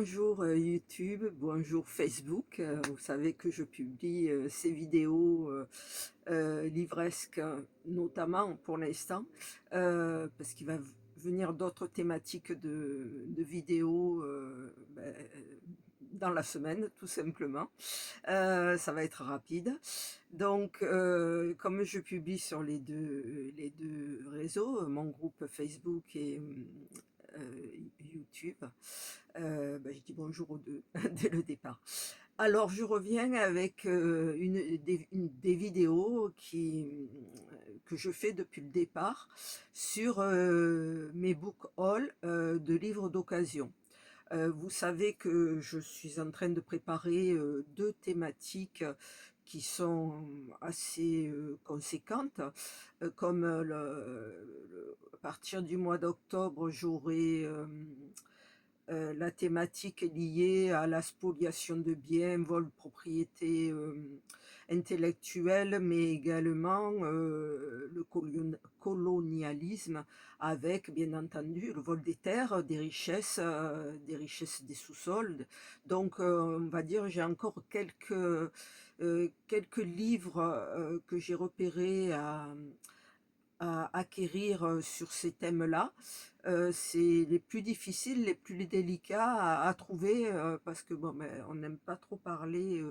Bonjour YouTube, bonjour Facebook. Vous savez que je publie ces vidéos livresques, notamment pour l'instant, parce qu'il va venir d'autres thématiques de vidéos dans la semaine, tout simplement. Ça va être rapide. Donc, comme je publie sur les deux réseaux, mon groupe Facebook et YouTube, je dis bonjour aux deux dès le départ. Alors, je reviens avec des vidéos que je fais depuis le départ sur mes book hauls de livres d'occasion. Vous savez que je suis en train de préparer deux thématiques qui sont assez conséquentes, comme à partir du mois d'octobre, j'aurai la thématique liée à la spoliation de biens, vol de propriété intellectuelle, mais également le colonialisme, avec bien entendu le vol des terres, des richesses des sous-sols. Donc on va dire j'ai encore quelques livres que j'ai repérés à acquérir sur ces thèmes-là. C'est les plus difficiles, les plus délicats à trouver, parce que bon, on n'aime pas trop parler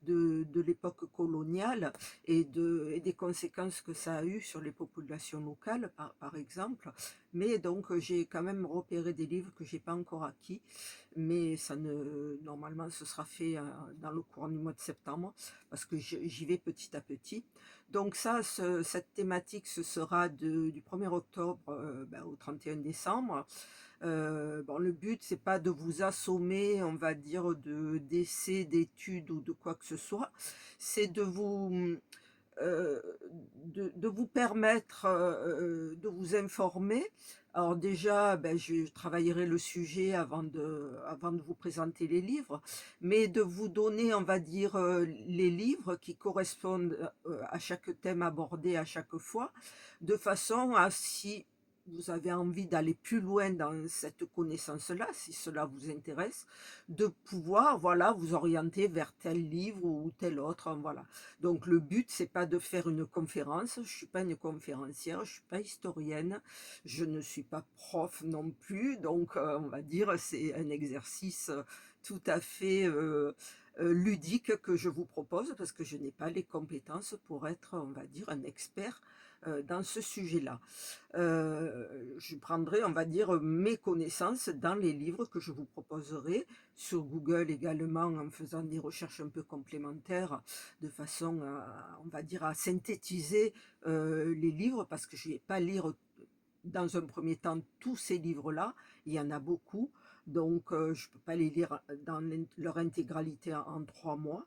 de l'époque coloniale et des conséquences que ça a eu sur les populations locales, par exemple. Mais donc j'ai quand même repéré des livres que j'ai pas encore acquis, mais normalement ce sera fait dans le courant du mois de septembre, parce que j'y vais petit à petit. Donc ça, cette thématique, ce sera du 1er octobre au 31 décembre. Bon, le but, c'est pas de vous assommer, on va dire, d'essais, d'études ou de quoi que ce soit. C'est euh, de vous permettre de vous informer. Alors déjà, je travaillerai le sujet avant de vous présenter les livres, mais de vous donner, on va dire, les livres qui correspondent à chaque thème abordé à chaque fois, de façon à, si vous avez envie d'aller plus loin dans cette connaissance-là, si cela vous intéresse, de pouvoir, voilà, vous orienter vers tel livre ou tel autre, voilà. Donc le but, c'est pas de faire une conférence, je suis pas une conférencière, je suis pas historienne, je ne suis pas prof non plus, donc on va dire c'est un exercice tout à fait ludique que je vous propose parce que je n'ai pas les compétences pour être, on va dire, un expert dans ce sujet-là. Je prendrai, on va dire, mes connaissances dans les livres que je vous proposerai sur Google également, en faisant des recherches un peu complémentaires, de façon à, on va dire, à synthétiser les livres, parce que je ne vais pas lire dans un premier temps tous ces livres-là, il y en a beaucoup, donc je ne peux pas les lire dans leur intégralité en 3 mois.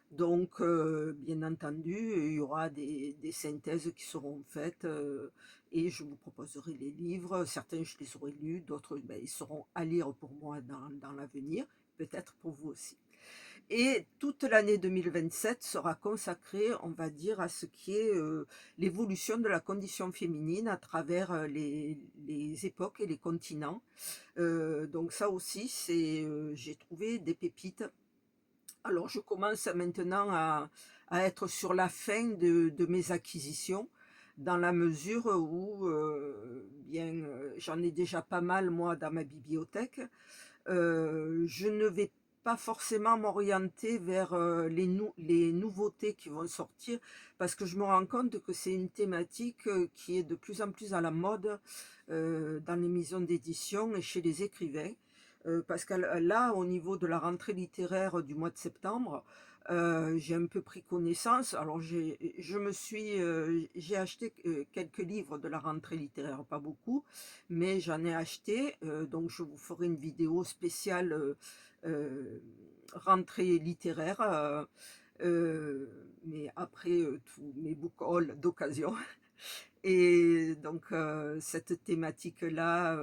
Donc, bien entendu, il y aura des synthèses qui seront faites et je vous proposerai les livres. Certains, je les aurai lus, d'autres, ils seront à lire pour moi dans l'avenir, peut-être pour vous aussi. Et toute l'année 2027 sera consacrée, on va dire, à ce qui est l'évolution de la condition féminine à travers les époques et les continents. Donc ça aussi, j'ai trouvé des pépites. Alors je commence maintenant à être sur la fin de mes acquisitions, dans la mesure où j'en ai déjà pas mal moi dans ma bibliothèque. Je ne vais pas forcément m'orienter vers les nouveautés qui vont sortir, parce que je me rends compte que c'est une thématique qui est de plus en plus à la mode dans les maisons d'édition et chez les écrivains. Parce que là, au niveau de la rentrée littéraire du mois de septembre, j'ai un peu pris connaissance. Alors j'ai acheté quelques livres de la rentrée littéraire, pas beaucoup, mais j'en ai acheté. Donc je vous ferai une vidéo spéciale euh, rentrée littéraire, mais après tous mes book hauls d'occasion. Et donc cette thématique-là,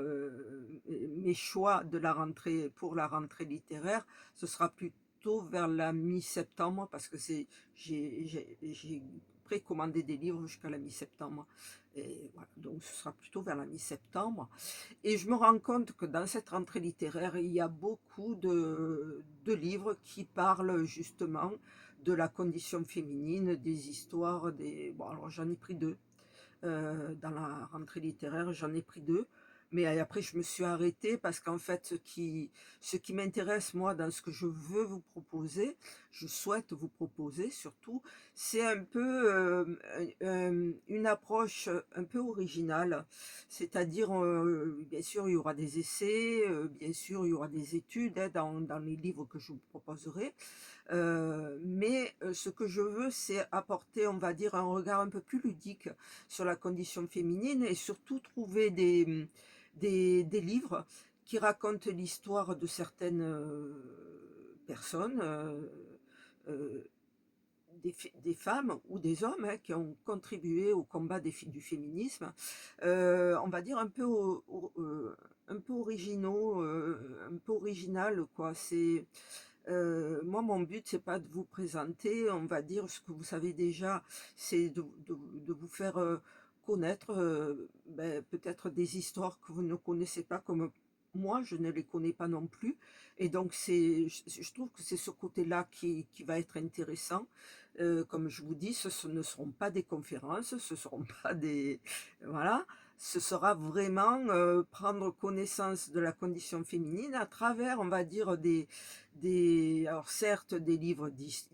mes choix de la rentrée pour la rentrée littéraire, ce sera plutôt vers la mi-septembre, parce que j'ai précommander des livres jusqu'à la mi-septembre. Et voilà, donc ce sera plutôt vers la mi-septembre. Et je me rends compte que dans cette rentrée littéraire, il y a beaucoup de livres qui parlent justement de la condition féminine, des histoires, des... Bon, alors j'en ai pris deux. Dans la rentrée littéraire, j'en ai pris deux. Mais après, je me suis arrêtée parce qu'en fait, ce qui m'intéresse, moi, dans ce que je veux vous proposer, je souhaite vous proposer surtout, c'est un peu une approche un peu originale. C'est-à-dire, bien sûr, il y aura des essais, bien sûr, il y aura des études hein, dans les livres que je vous proposerai. Mais ce que je veux, c'est apporter, on va dire, un regard un peu plus ludique sur la condition féminine et surtout trouver des livres qui racontent l'histoire de certaines personnes, euh, des femmes ou des hommes hein, qui ont contribué au combat du féminisme, on va dire un peu originaux, un peu original, quoi. C'est moi, mon but, c'est pas de vous présenter, on va dire, ce que vous savez déjà, c'est de vous faire connaître peut-être des histoires que vous ne connaissez pas comme moi, je ne les connais pas non plus. Et donc, je trouve que c'est ce côté-là qui va être intéressant. Comme je vous dis, ne seront pas des conférences, ce seront pas des... Voilà. Ce sera vraiment prendre connaissance de la condition féminine à travers, on va dire, alors certes des livres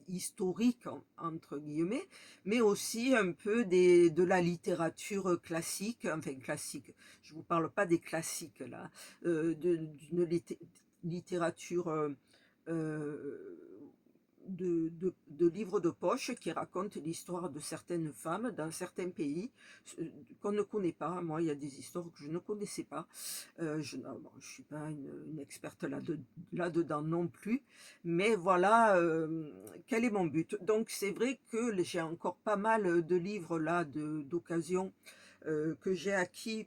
historiques entre guillemets, mais aussi un peu de la littérature classique, enfin classique. Je vous parle pas des classiques là, d'une littérature euh, de livres de poche qui racontent l'histoire de certaines femmes dans certains pays qu'on ne connaît pas. Moi, il y a des histoires que je ne connaissais pas. Bon, je suis pas une experte là-dedans non plus, mais voilà quel est mon but. Donc c'est vrai que j'ai encore pas mal de livres là d'occasion que j'ai acquis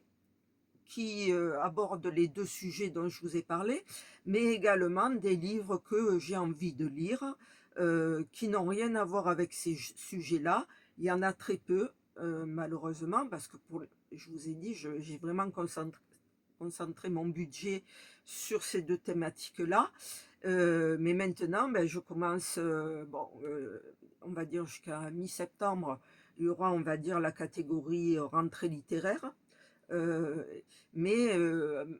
qui abordent les deux sujets dont je vous ai parlé, mais également des livres que j'ai envie de lire, qui n'ont rien à voir avec ces sujets-là. Il y en a très peu, malheureusement, parce que je vous ai dit, j'ai vraiment concentré mon budget sur ces deux thématiques-là. Mais maintenant, ben, je commence, bon, on va dire jusqu'à mi-septembre, il y aura, on va dire, la catégorie rentrée littéraire. Euh, mais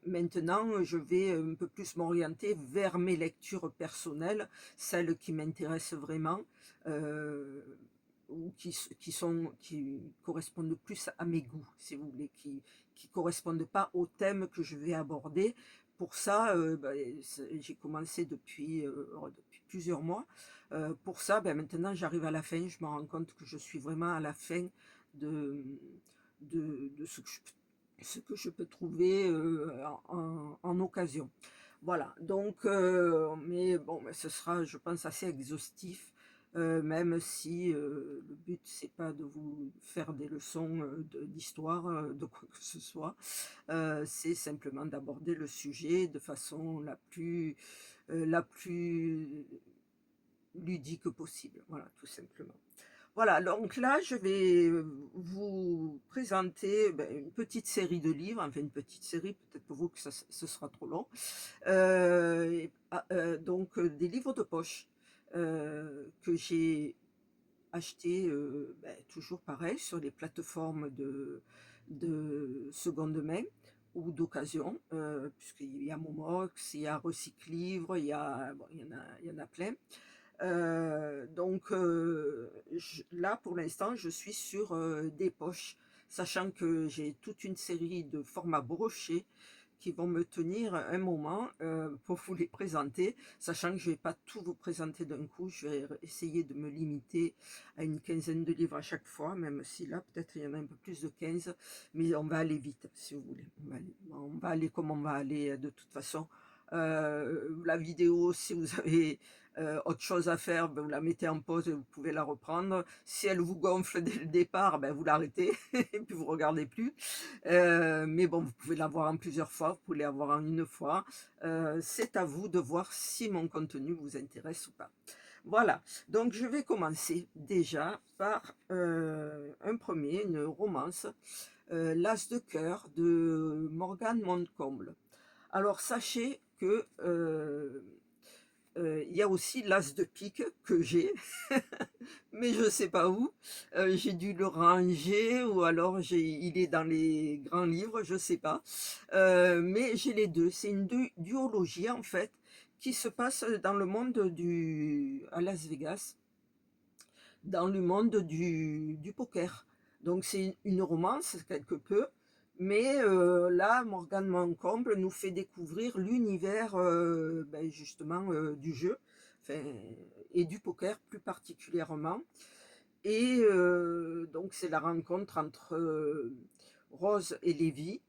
maintenant, je vais un peu plus m'orienter vers mes lectures personnelles, celles qui m'intéressent vraiment, euh, ou qui correspondent plus à mes goûts, si vous voulez, qui correspondent pas au thème que je vais aborder. Pour ça, j'ai commencé depuis plusieurs mois. Pour ça, maintenant, j'arrive à la fin. Je me rends compte que je suis vraiment à la fin de, de ce que je peux trouver en occasion. Voilà, donc, mais bon, ce sera, je pense, assez exhaustif, même si le but, c'est pas de vous faire des leçons d'histoire, de quoi que ce soit, c'est simplement d'aborder le sujet de façon la plus ludique possible, voilà, tout simplement. Voilà, donc là, je vais vous présenter une petite série de livres, enfin une petite série, peut-être pour vous que ce sera trop long. Donc des livres de poche que j'ai achetés, toujours pareil, sur les plateformes de seconde main ou d'occasion, puisqu'il y a Momox, il y a Recyclivre, bon, il y en a plein. Donc là, pour l'instant, je suis sur des poches, sachant que j'ai toute une série de formats brochés qui vont me tenir un moment pour vous les présenter, sachant que je ne vais pas tout vous présenter d'un coup, je vais essayer de me limiter à une quinzaine de livres à chaque fois, même si là, peut-être il y en a un peu plus de 15, mais on va aller vite, si vous voulez. On va aller comme on va aller de toute façon. La vidéo, si vous avez autre chose à faire, vous la mettez en pause et vous pouvez la reprendre. Si elle vous gonfle dès le départ, vous l'arrêtez et puis vous regardez plus. Mais bon, vous pouvez la voir en plusieurs fois, vous pouvez la voir en une fois. C'est à vous de voir si mon contenu vous intéresse ou pas. Voilà, donc je vais commencer déjà par une romance, L'As de cœur de Morgane Montcomble. Alors sachez que il y a aussi l'As de pique que j'ai, mais je sais pas où. J'ai dû le ranger ou alors il est dans les grands livres, je sais pas. Mais j'ai les deux. C'est une duologie en fait qui se passe dans le monde à Las Vegas, dans le monde du poker. Donc c'est une romance quelque peu, mais là, Morgane Moncomble nous fait découvrir l'univers ben, justement du jeu, enfin, et du poker plus particulièrement. Et donc c'est la rencontre entre Rose et Lévi,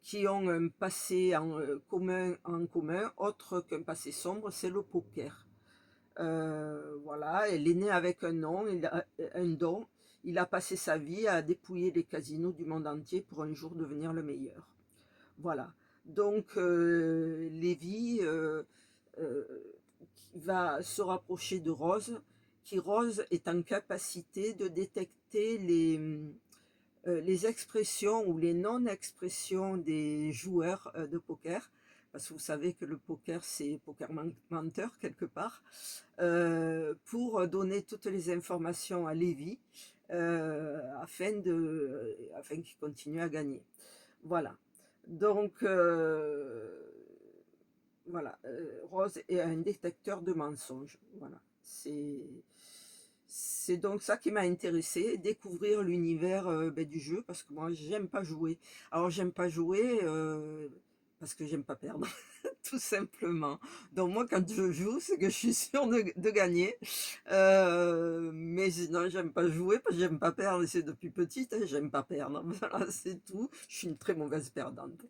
qui ont un passé en commun, autre qu'un passé sombre, c'est le poker. Voilà, elle est née avec un don. Il a passé sa vie à dépouiller les casinos du monde entier pour un jour devenir le meilleur. Voilà. Donc, Lévi euh, va se rapprocher de Rose, qui Rose est en capacité de détecter les expressions ou les non-expressions des joueurs de poker. Parce que vous savez que le poker, c'est poker menteur quelque part, pour donner toutes les informations à Lévi afin qu'il continue à gagner. Voilà. Donc, voilà, Rose est un détecteur de mensonges. Voilà. C'est donc ça qui m'a intéressé, découvrir l'univers ben, du jeu, parce que moi j'aime pas jouer. Alors j'aime pas jouer parce que j'aime pas perdre, tout simplement. Donc moi quand je joue, c'est que je suis sûre de gagner. Mais sinon j'aime pas jouer parce que j'aime pas perdre. C'est depuis petite, hein, j'aime pas perdre. Voilà, c'est tout. Je suis une très mauvaise perdante.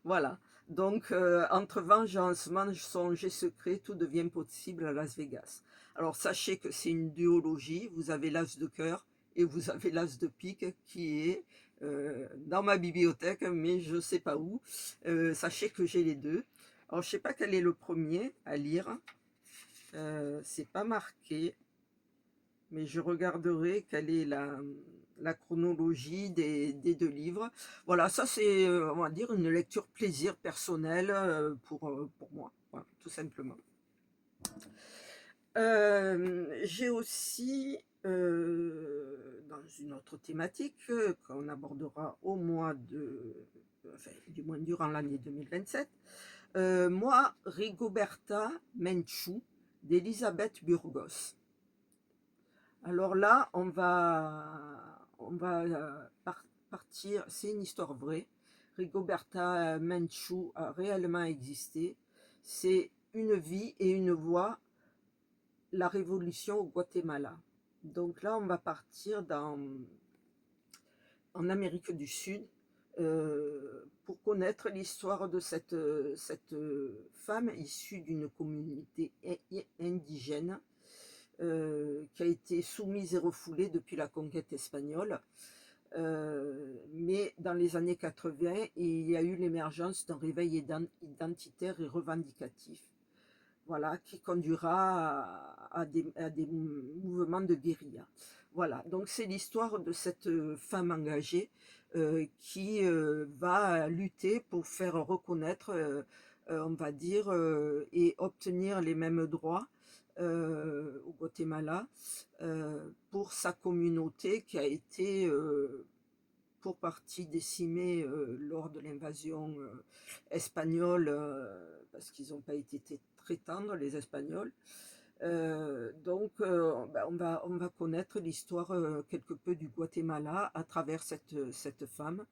Voilà. Donc entre vengeance, mensonge et secret, tout devient possible à Las Vegas. Alors sachez que c'est une duologie, vous avez l'as de cœur et vous avez l'as de pique qui est dans ma bibliothèque, mais je ne sais pas où. Sachez que j'ai les deux. Alors je ne sais pas quel est le premier à lire, c'est pas marqué, mais je regarderai quelle est la chronologie des deux livres. Voilà, ça c'est, on va dire, une lecture plaisir personnel pour moi, voilà, tout simplement. J'ai aussi, dans une autre thématique qu'on abordera au mois enfin, du moins durant l'année 2027, moi, Rigoberta Menchú d'Elisabeth Burgos. Alors là, on va partir, c'est une histoire vraie. Rigoberta Menchú a réellement existé. C'est une vie et une voix, la révolution au Guatemala. Donc là, on va partir en Amérique du Sud pour connaître l'histoire de cette femme issue d'une communauté indigène qui a été soumise et refoulée depuis la conquête espagnole. Mais dans les années 80, il y a eu l'émergence d'un réveil identitaire et revendicatif, voilà, qui conduira à des mouvements de guérilla. Voilà, donc c'est l'histoire de cette femme engagée qui va lutter pour faire reconnaître, on va dire, et obtenir les mêmes droits au Guatemala pour sa communauté qui a été pour partie décimée lors de l'invasion espagnole, parce qu'ils n'ont pas été très tendres, les Espagnols. Donc, ben, on va connaître l'histoire quelque peu du Guatemala à travers cette femme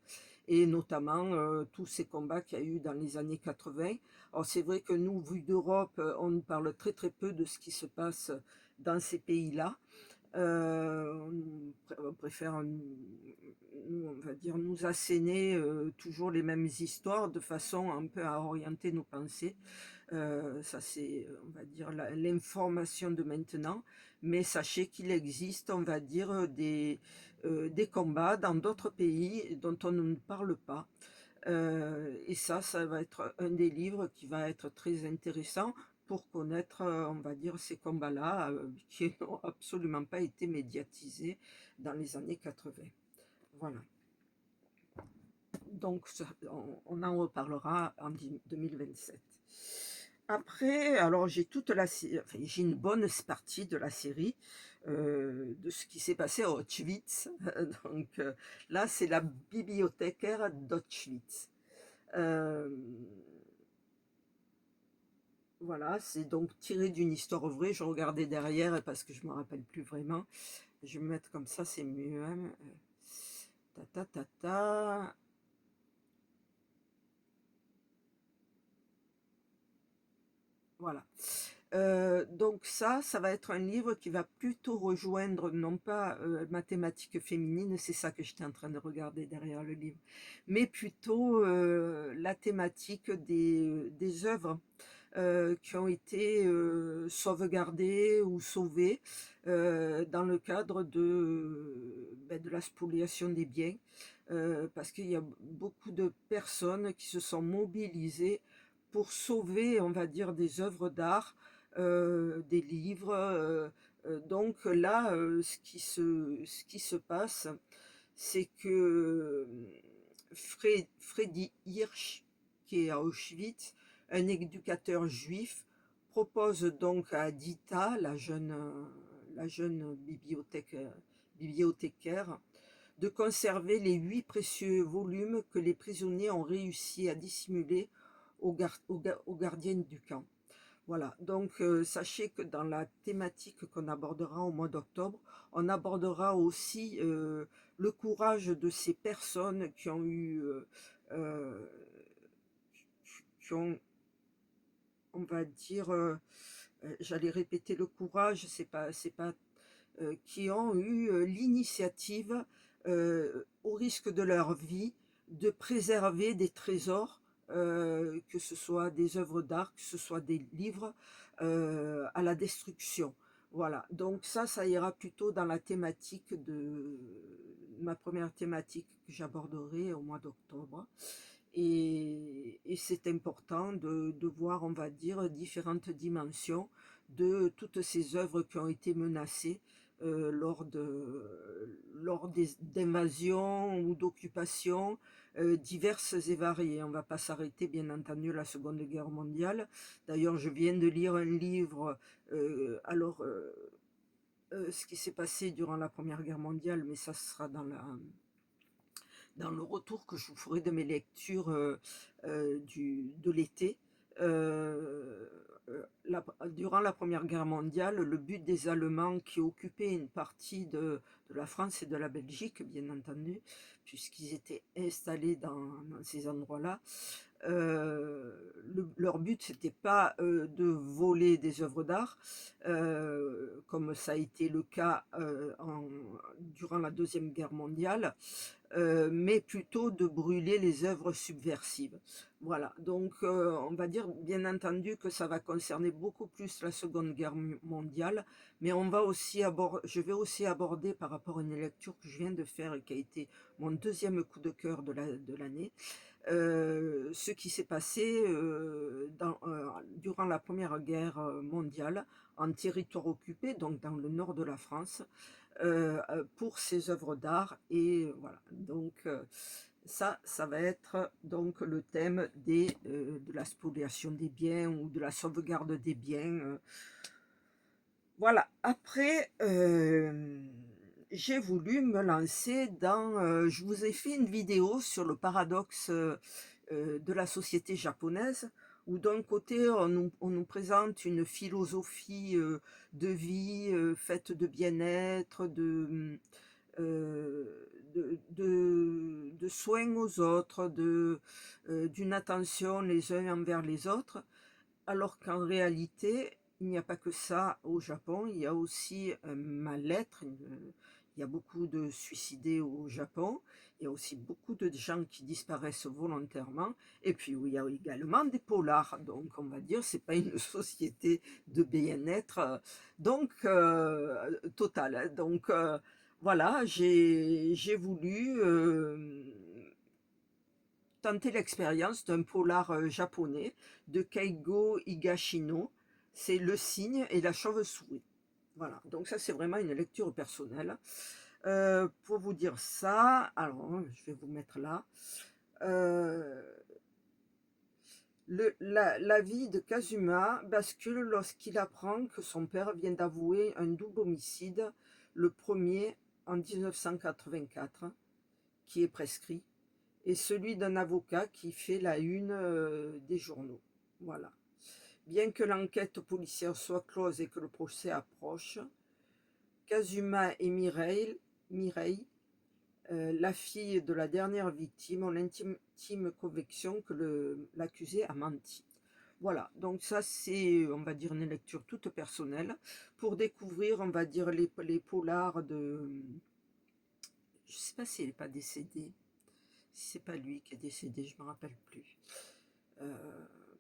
et notamment tous ces combats qu'il y a eu dans les années 80. Alors c'est vrai que nous, vu d'Europe, on nous parle très très peu de ce qui se passe dans ces pays-là. On préfère, on va dire, nous asséner toujours les mêmes histoires de façon un peu à orienter nos pensées. Ça, c'est, on va dire, l'information de maintenant. Mais sachez qu'il existe, on va dire, des combats dans d'autres pays dont on ne parle pas. Et ça va être un des livres qui va être très intéressant pour connaître, on va dire, ces combats-là, qui n'ont absolument pas été médiatisés dans les années 80. Voilà. Donc, on en reparlera en 2027. Après, alors j'ai toute la enfin, j'ai une bonne partie de la série de ce qui s'est passé à Auschwitz. Donc là, c'est la bibliothécaire d'Auschwitz. Euh, voilà, c'est donc tiré d'une histoire vraie. Je regardais derrière parce que je me rappelle plus vraiment. Je vais me mettre comme ça, c'est mieux, hein. Ta ta ta ta. Voilà. Donc ça va être un livre qui va plutôt rejoindre non pas ma thématique féminine, c'est ça que j'étais en train de regarder derrière le livre, mais plutôt la thématique des œuvres qui ont été sauvegardées ou sauvées dans le cadre de la spoliation des biens, parce qu'il y a beaucoup de personnes qui se sont mobilisées pour sauver, on va dire, des œuvres d'art, des livres. Donc là, ce qui se passe, c'est que Freddy Hirsch, qui est à Auschwitz, un éducateur juif, propose donc à Dita, la jeune bibliothécaire, de conserver les 8 précieux volumes que les prisonniers ont réussi à dissimuler aux gardiennes du camp. Voilà, donc sachez que dans la thématique qu'on abordera au mois d'octobre, on abordera aussi le courage de ces personnes qui ont eu, euh, qui ont, on va dire, j'allais répéter le courage, c'est pas, qui ont eu l'initiative, au risque de leur vie, de préserver des trésors, que ce soit des œuvres d'art, que ce soit des livres, à la destruction. Voilà, donc ça ira plutôt dans la thématique de ma première thématique que j'aborderai au mois d'octobre. Et c'est important de voir, on va dire, différentes dimensions de toutes ces œuvres qui ont été menacées lors d'invasions ou d'occupations diverses et variées. On ne va pas s'arrêter, bien entendu, à la Seconde Guerre mondiale. D'ailleurs, je viens de lire un livre, ce qui s'est passé durant la Première Guerre mondiale, mais ça sera dans le retour que je vous ferai de mes lectures de l'été. Euh, Durant la Première Guerre mondiale, le but des Allemands qui occupaient une partie de la France et de la Belgique, bien entendu, puisqu'ils étaient installés dans ces endroits-là, leur but c'était pas de voler des œuvres d'art, comme ça a été le cas durant la Deuxième Guerre mondiale, mais plutôt de brûler les œuvres subversives. Voilà, donc on va dire bien entendu que ça va concerner beaucoup plus la Seconde Guerre mondiale, mais je vais aussi aborder par rapport à une lecture que je viens de faire et qui a été mon deuxième coup de cœur de l'année, ce qui s'est passé durant la Première Guerre mondiale en territoire occupé, donc dans le nord de la France, pour ses œuvres d'art. Et voilà, donc ça va être donc le thème de la spoliation des biens ou de la sauvegarde des biens. Voilà, après, j'ai voulu me lancer je vous ai fait une vidéo sur le paradoxe de la société japonaise, où d'un côté, on nous présente une philosophie de vie faite de bien-être, de soins aux autres, d'une attention les uns envers les autres, alors qu'en réalité, il n'y a pas que ça au Japon, il y a aussi un mal-être, il y a beaucoup de suicidés au Japon, il y a aussi beaucoup de gens qui disparaissent volontairement, et puis il y a également des polars, donc on va dire c'est pas une société de bien-être, donc total, hein. Donc voilà, j'ai voulu tenter l'expérience d'un polar japonais de Keigo Higashino, c'est Le Cygne et la Chauve-souris. Voilà, donc ça c'est vraiment une lecture personnelle. Pour vous dire ça, alors je vais vous mettre là. Euh, la vie de Kazuma bascule lorsqu'il apprend que son père vient d'avouer un double homicide, le premier en 1984, qui est prescrit, et celui d'un avocat qui fait la une des journaux. Voilà. Bien que l'enquête policière soit close et que le procès approche, Kazuma et Mireille, la fille de la dernière victime, ont l'intime conviction que l'accusé a menti. Voilà, donc ça c'est, on va dire, une lecture toute personnelle pour découvrir, on va dire, les polars de... Je sais pas s'il n'est pas décédé, si c'est pas lui qui est décédé, je me rappelle plus. Euh,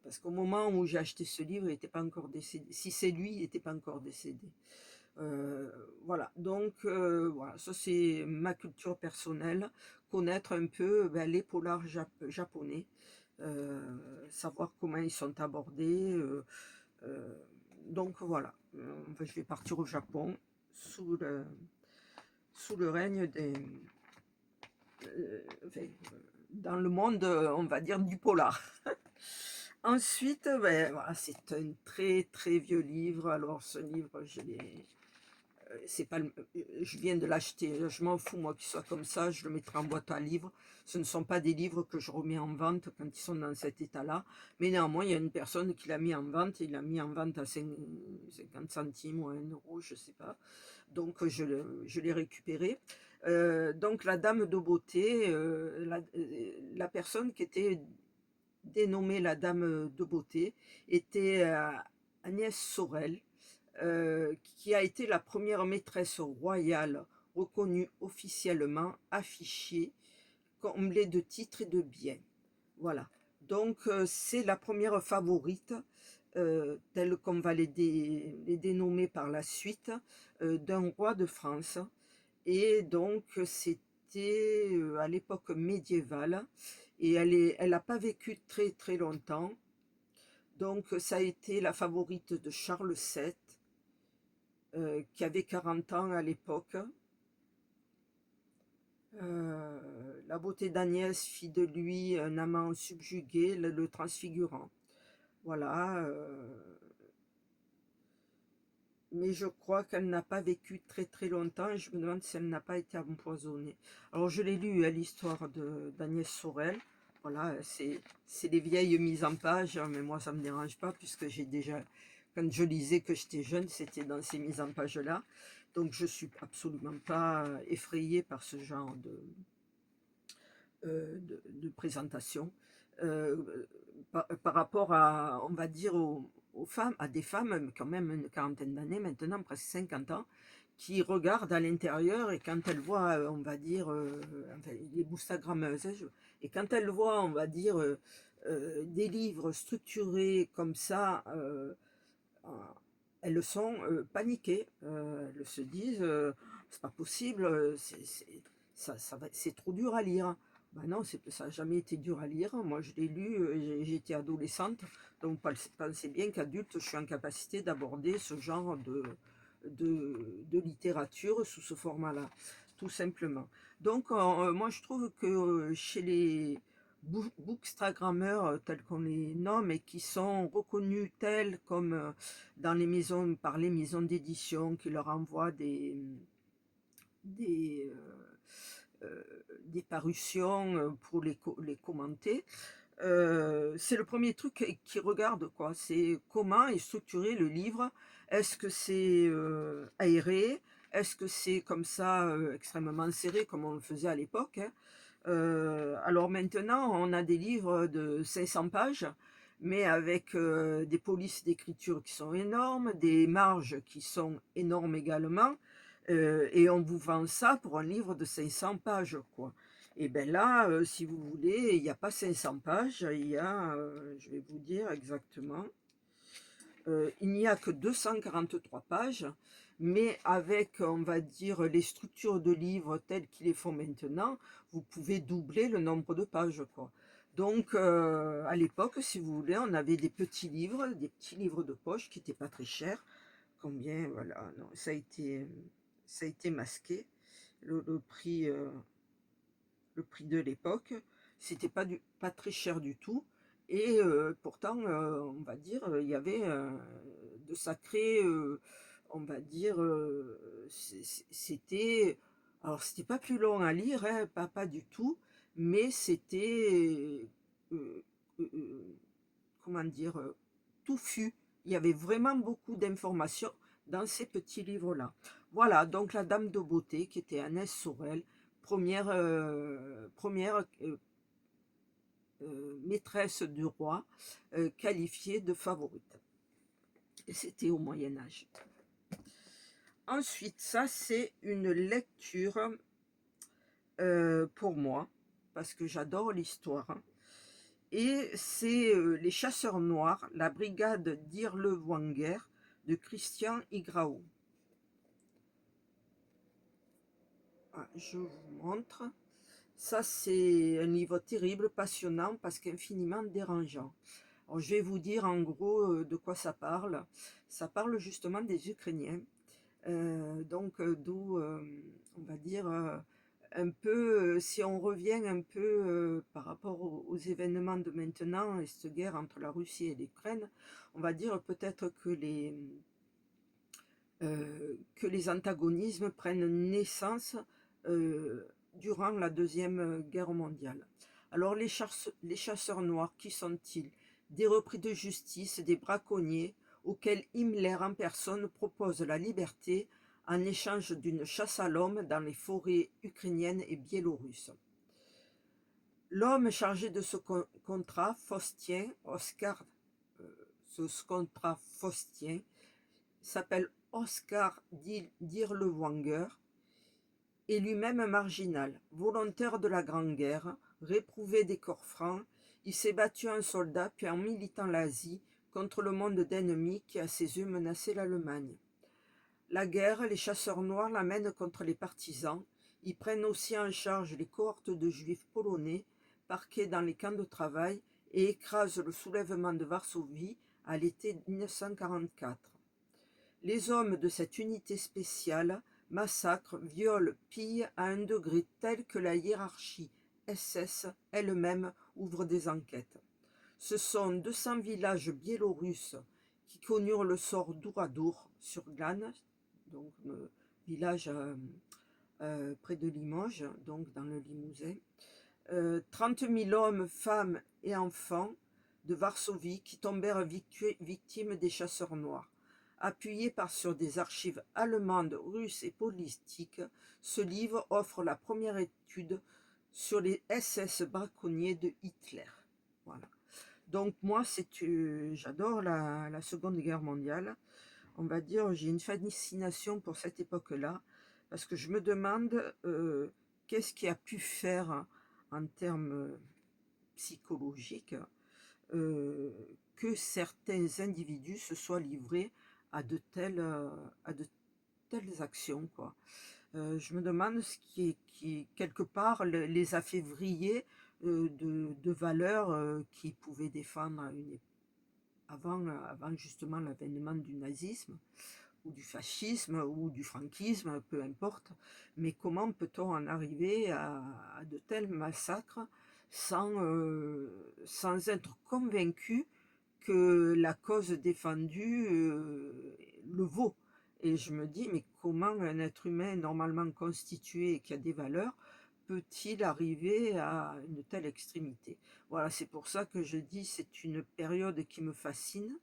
Parce qu'au moment où j'ai acheté ce livre, il n'était pas encore décédé. Si c'est lui, il n'était pas encore décédé. Euh, voilà, donc voilà, ça c'est ma culture personnelle, connaître un peu les polars japonais, savoir comment ils sont abordés. Euh, donc voilà, je vais partir au Japon sous le règne enfin, dans le monde, on va dire, du polar. Ensuite, voilà, c'est un très très vieux livre. Alors ce livre, c'est pas je viens de l'acheter, je m'en fous moi qu'il soit comme ça, je le mettrai en boîte à livres. Ce ne sont pas des livres que je remets en vente quand ils sont dans cet état-là, mais néanmoins il y a une personne qui l'a mis en vente, il l'a mis en vente à 50 centimes ou à 1 euro, je sais pas, donc je l'ai récupéré. Donc la dame de beauté, la personne qui était dénommée la dame de beauté était Agnès Sorel, qui a été la première maîtresse royale reconnue officiellement, affichée, comblée de titres et de biens. Voilà. Donc c'est la première favorite, telle qu'on va les dénommer par la suite, d'un roi de France. Et donc c'était à l'époque médiévale, et elle n'a pas vécu très très longtemps. Donc ça a été la favorite de Charles VII, qui avait 40 ans à l'époque. La beauté d'Agnès fit de lui un amant subjugué, le transfigurant. Voilà. Mais je crois qu'elle n'a pas vécu très très longtemps et je me demande si elle n'a pas été empoisonnée. Alors je l'ai lu, l'histoire d'Agnès Sorel. Voilà, c'est des vieilles mises en page, hein, mais moi ça ne me dérange pas puisque j'ai déjà, quand je lisais que j'étais jeune, c'était dans ces mises en page-là. Donc je suis absolument pas effrayée par ce genre de présentation. Par rapport à, on va dire, aux femmes, à des femmes, quand même une quarantaine d'années maintenant, presque 50 ans, qui regardent à l'intérieur et quand elles voient, on va dire, enfin, les bookstagrammeuses, hein, et quand elles voient, on va dire, des livres structurés comme ça, elles sont paniquées. Elles se disent, c'est pas possible, c'est trop dur à lire. Ben non, ça n'a jamais été dur à lire. Moi, je l'ai lu, j'étais adolescente, donc pensez bien qu'adulte, je suis en capacité d'aborder ce genre de littérature sous ce format-là, tout simplement. Donc, moi, je trouve que chez les bookstagrammeurs tels qu'on les nomme et qui sont reconnus tels comme dans les maisons, par les maisons d'édition qui leur envoient des, euh, des parutions pour les commenter. C'est le premier truc qu'ils regardent, quoi. C'est comment est structuré le livre. Est-ce que c'est aéré? Est-ce que c'est comme ça extrêmement serré comme on le faisait à l'époque, hein? Alors maintenant, on a des livres de 500 pages, mais avec des polices d'écriture qui sont énormes, des marges qui sont énormes également, et on vous vend ça pour un livre de 500 pages, quoi. Et bien là, si vous voulez, il n'y a pas 500 pages, il y a, je vais vous dire exactement, il n'y a que 243 pages, mais avec, on va dire, les structures de livres telles qu'ils les font maintenant, vous pouvez doubler le nombre de pages, quoi. Donc, à l'époque, si vous voulez, on avait des petits livres de poche qui n'étaient pas très chers. Combien, voilà, non, ça a été masqué, le prix, le prix de l'époque. C'était pas très cher du tout. Et pourtant, on va dire, il y avait de sacrés, on va dire, c'était, alors c'était pas plus long à lire, hein, pas du tout, mais c'était, euh, euh, comment dire, touffu. Il y avait vraiment beaucoup d'informations dans ces petits livres-là. Voilà, donc la Dame de Beauté, qui était Agnès Sorel, première maîtresse du roi, qualifiée de favorite. Et c'était au Moyen Âge. Ensuite, ça c'est une lecture pour moi, parce que j'adore l'histoire. Et c'est Les Chasseurs Noirs, la brigade d'Irlewangers de Christian Igraou. Ah, je vous montre. Ça, c'est un livre terrible, passionnant, parce qu'infiniment dérangeant. Alors, je vais vous dire en gros de quoi ça parle. Ça parle justement des Ukrainiens. D'où, on va dire, un peu, si on revient un peu par rapport aux événements de maintenant et cette guerre entre la Russie et l'Ukraine, on va dire peut-être que les antagonismes prennent naissance durant la Deuxième Guerre mondiale. Alors les chasseurs noirs, qui sont-ils? Des repris de justice, des braconniers, auxquels Himmler en personne propose la liberté en échange d'une chasse à l'homme dans les forêts ukrainiennes et biélorusses. L'homme chargé de ce contrat faustien, ce contrat faustien, s'appelle Oscar Dirlewanger, est lui-même marginal, volontaire de la Grande Guerre, réprouvé des corps francs. Il s'est battu en soldat puis en militant l'Asie contre le monde d'ennemis qui à ses yeux menaçait l'Allemagne. La guerre, les chasseurs noirs l'amènent contre les partisans. Ils prennent aussi en charge les cohortes de juifs polonais parqués dans les camps de travail et écrasent le soulèvement de Varsovie à l'été 1944. Les hommes de cette unité spéciale massacrent, violent, pillent à un degré tel que la hiérarchie SS elle-même ouvre des enquêtes. Ce sont 200 villages biélorusses qui connurent le sort d'Ouradour sur Glane, donc village près de Limoges, donc dans le Limousin. 30 000 hommes, femmes et enfants de Varsovie qui tombèrent victimes des chasseurs noirs. Appuyé sur des archives allemandes, russes et politiques, ce livre offre la première étude sur les SS braconniers de Hitler. Voilà. Donc moi, j'adore la Seconde Guerre mondiale. On va dire, j'ai une fascination pour cette époque-là, parce que je me demande qu'est-ce qui a pu faire en termes psychologiques euh, que certains individus se soient livrés à de telles actions, quoi. Je me demande ce qui quelque part, les a fait vriller de valeurs qu'ils pouvaient défendre avant justement l'avènement du nazisme ou du fascisme ou du franquisme, peu importe. Mais comment peut-on en arriver à de tels massacres sans être convaincu que la cause défendue le vaut? Et je me dis, mais comment un être humain normalement constitué et qui a des valeurs peut-il arriver à une telle extrémité? Voilà, c'est pour ça que je dis c'est une période qui me fascine,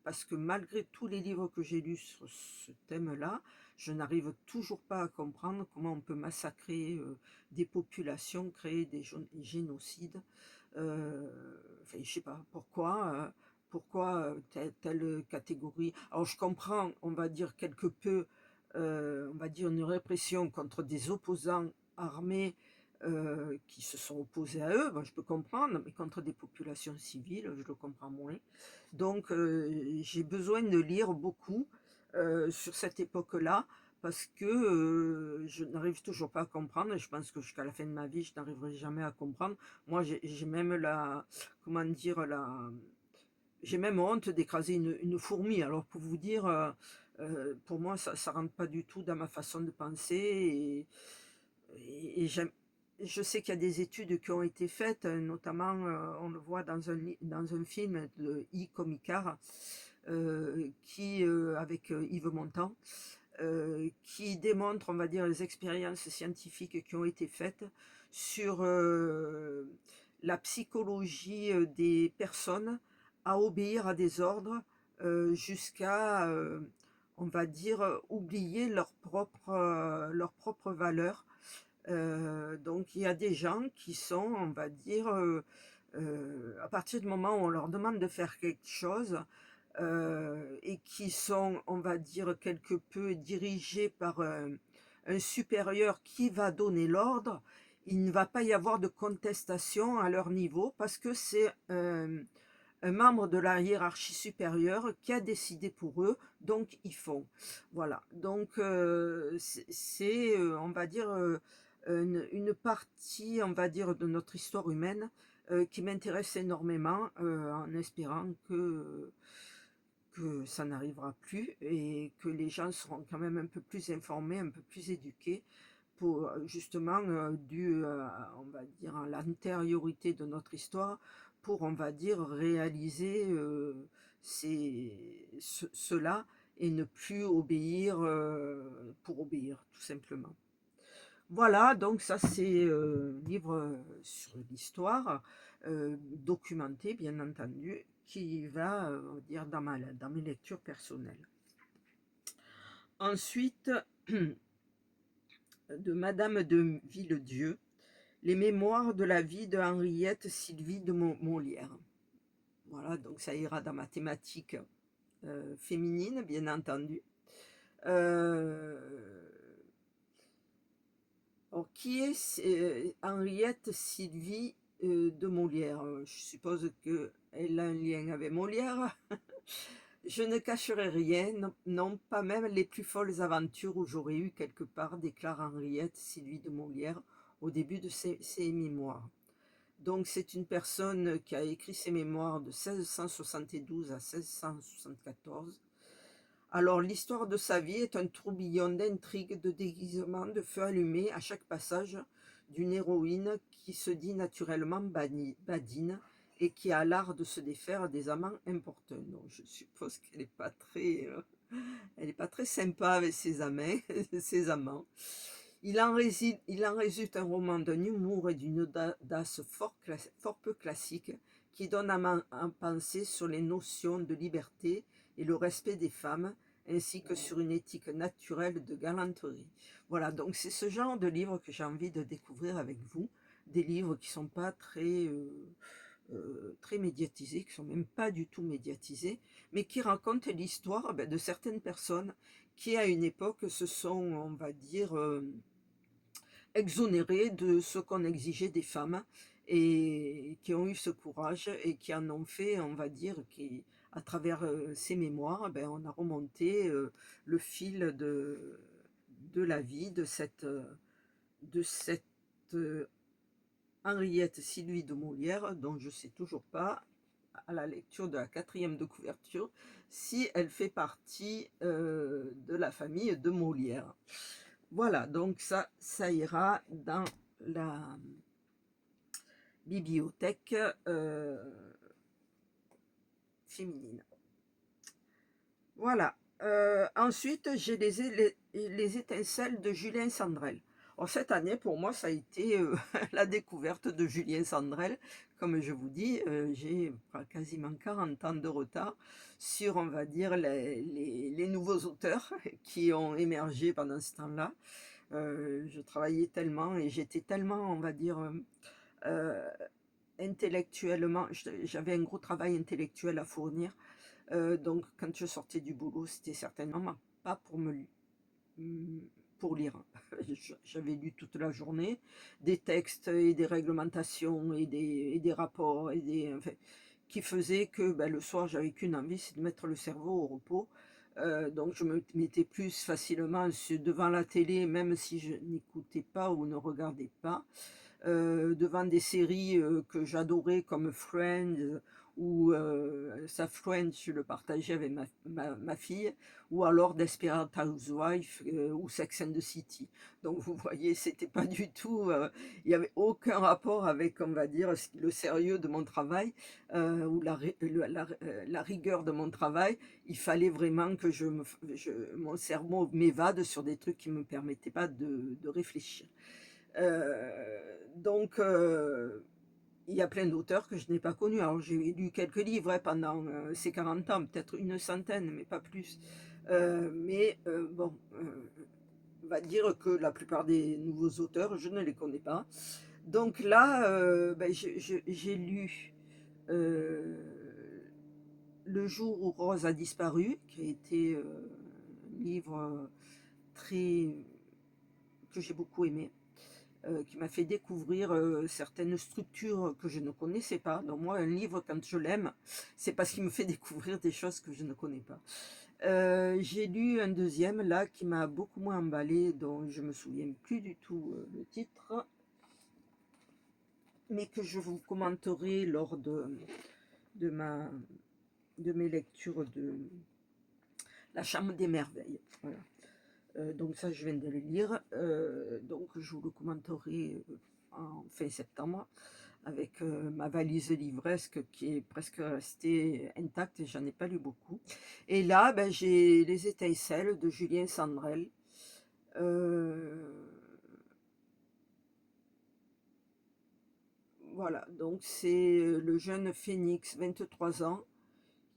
parce que malgré tous les livres que j'ai lus sur ce thème-là, je n'arrive toujours pas à comprendre comment on peut massacrer des populations, créer des génocides. Enfin, je sais pas pourquoi telle catégorie. Alors je comprends, on va dire quelque peu, on va dire une répression contre des opposants armés qui se sont opposés à eux, ben, je peux comprendre, mais contre des populations civiles, je le comprends moins. Donc j'ai besoin de lire beaucoup sur cette époque-là, parce que je n'arrive toujours pas à comprendre, et je pense que jusqu'à la fin de ma vie, je n'arriverai jamais à comprendre. Moi, j'ai même comment dire, j'ai même honte d'écraser une fourmi. Alors pour vous dire, pour moi, ça rentre pas du tout dans ma façon de penser, et je sais qu'il y a des études qui ont été faites, notamment, on le voit dans un film de I comme Icare, avec Yves Montand, qui démontre, on va dire, les expériences scientifiques qui ont été faites sur la psychologie des personnes à obéir à des ordres jusqu'à, on va dire, oublier leurs propres valeurs. Donc il y a des gens qui sont, on va dire, à partir du moment où on leur demande de faire quelque chose, et qui sont, on va dire, quelque peu dirigés par un supérieur qui va donner l'ordre, il ne va pas y avoir de contestation à leur niveau parce que c'est un membre de la hiérarchie supérieure qui a décidé pour eux, donc ils font. Voilà, donc on va dire, une partie, on va dire, de notre histoire humaine qui m'intéresse énormément, en espérant que ça n'arrivera plus et que les gens seront quand même un peu plus informés, un peu plus éduqués pour justement, on va dire, à l'antériorité de notre histoire, pour, on va dire, réaliser cela et ne plus obéir pour obéir, tout simplement. Voilà, donc ça c'est un livre sur l'histoire, documenté bien entendu, qui va on va dire dans mes lectures personnelles. Ensuite, de Madame de Villedieu, les mémoires de la vie de Henriette Sylvie de Molière. Voilà, donc ça ira dans ma thématique féminine, bien entendu. Alors, qui est Henriette Sylvie de Molière? Je suppose qu'elle a un lien avec Molière. Je ne cacherai rien, non, pas même les plus folles aventures où j'aurais eu quelque part, déclare Henriette Sylvie de Molière au début de ses mémoires. Donc c'est une personne qui a écrit ses mémoires de 1672 à 1674. Alors l'histoire de sa vie est un tourbillon d'intrigues, de déguisements, de feux allumés à chaque passage d'une héroïne qui se dit naturellement badine et qui a l'art de se défaire des amants importuns. Donc je suppose qu'elle n'est pas très, elle est pas très sympa avec ses amants. Il en résulte un roman d'un humour et d'une audace fort peu classique qui donne à penser sur les notions de liberté et le respect des femmes, ainsi que sur une éthique naturelle de galanterie. Voilà, donc c'est ce genre de livre que j'ai envie de découvrir avec vous, des livres qui ne sont pas très médiatisés, qui ne sont même pas du tout médiatisés, mais qui racontent l'histoire de certaines personnes qui, à une époque, se sont, on va dire, exonérées de ce qu'on exigeait des femmes et qui ont eu ce courage et qui en ont fait, on va dire, qui, à travers ces mémoires, on a remonté le fil de la vie de cette Henriette Sylvie de Molière, dont je ne sais toujours pas, à la lecture de la 4e de couverture, si elle fait partie de la famille de Molière. Voilà, donc ça ira dans la bibliothèque féminine. Voilà. Ensuite, j'ai les étincelles de Julien Sandrel. Alors, cette année, pour moi, ça a été la découverte de Julien Sandrel. Comme je vous dis, j'ai quasiment 40 ans de retard sur, on va dire, les nouveaux auteurs qui ont émergé pendant ce temps-là. Je travaillais tellement et j'étais tellement, on va dire, intellectuellement, j'avais un gros travail intellectuel à fournir. Donc quand je sortais du boulot, c'était certainement pas pour lire. J'avais lu toute la journée des textes et des réglementations et des rapports enfin, qui faisaient que le soir j'avais qu'une envie, c'est de mettre le cerveau au repos Donc je me mettais plus facilement devant la télé, même si je n'écoutais pas ou ne regardais pas, devant des séries, que j'adorais comme Friends, ou ça Friends, je le partageais avec ma fille, ou alors Desperate Housewives, ou Sex and the City. Donc vous voyez, c'était pas du tout, il y avait aucun rapport avec, on va dire, le sérieux de mon travail, ou la rigueur de mon travail. Il fallait vraiment que mon cerveau m'évade sur des trucs qui me permettaient pas de réfléchir. Donc, il y a plein d'auteurs que je n'ai pas connus. Alors j'ai lu quelques livres, hein, pendant, ces 40 ans, peut-être une centaine, mais pas plus. Mais bon, on va dire que la plupart des nouveaux auteurs, je ne les connais pas. Donc là, ben, j'ai lu, heu, Le jour où Rose a disparu, qui a été, un livre, très que j'ai beaucoup aimé. Qui m'a fait découvrir, certaines structures que je ne connaissais pas. Donc moi, un livre, quand je l'aime, c'est parce qu'il me fait découvrir des choses que je ne connais pas. J'ai lu un deuxième là qui m'a beaucoup moins emballé, dont je me souviens plus du tout, le titre, mais que je vous commenterai lors de ma de mes lectures de La Chambre des Merveilles. Voilà. Donc ça, je viens de le lire. Donc je vous le commenterai, en fin septembre, avec, ma valise livresque qui est presque restée intacte, et j'en ai pas lu beaucoup. Et là, ben, j'ai Les Étincelles de Julien Sandrel. Euh, voilà, donc c'est, le jeune phénix, 23 ans,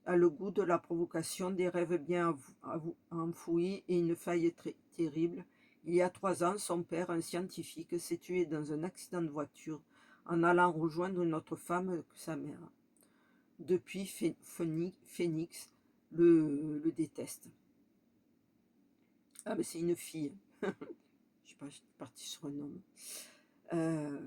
a le goût de la provocation, des rêves bien enfouis et une faille très terrible. Il y a 3 ans, son père, un scientifique, s'est tué dans un accident de voiture en allant rejoindre une autre femme que sa mère. Depuis, Phoenix le déteste. Ah, mais c'est une fille. Je sais pas, j'étais partie sur un homme. Euh,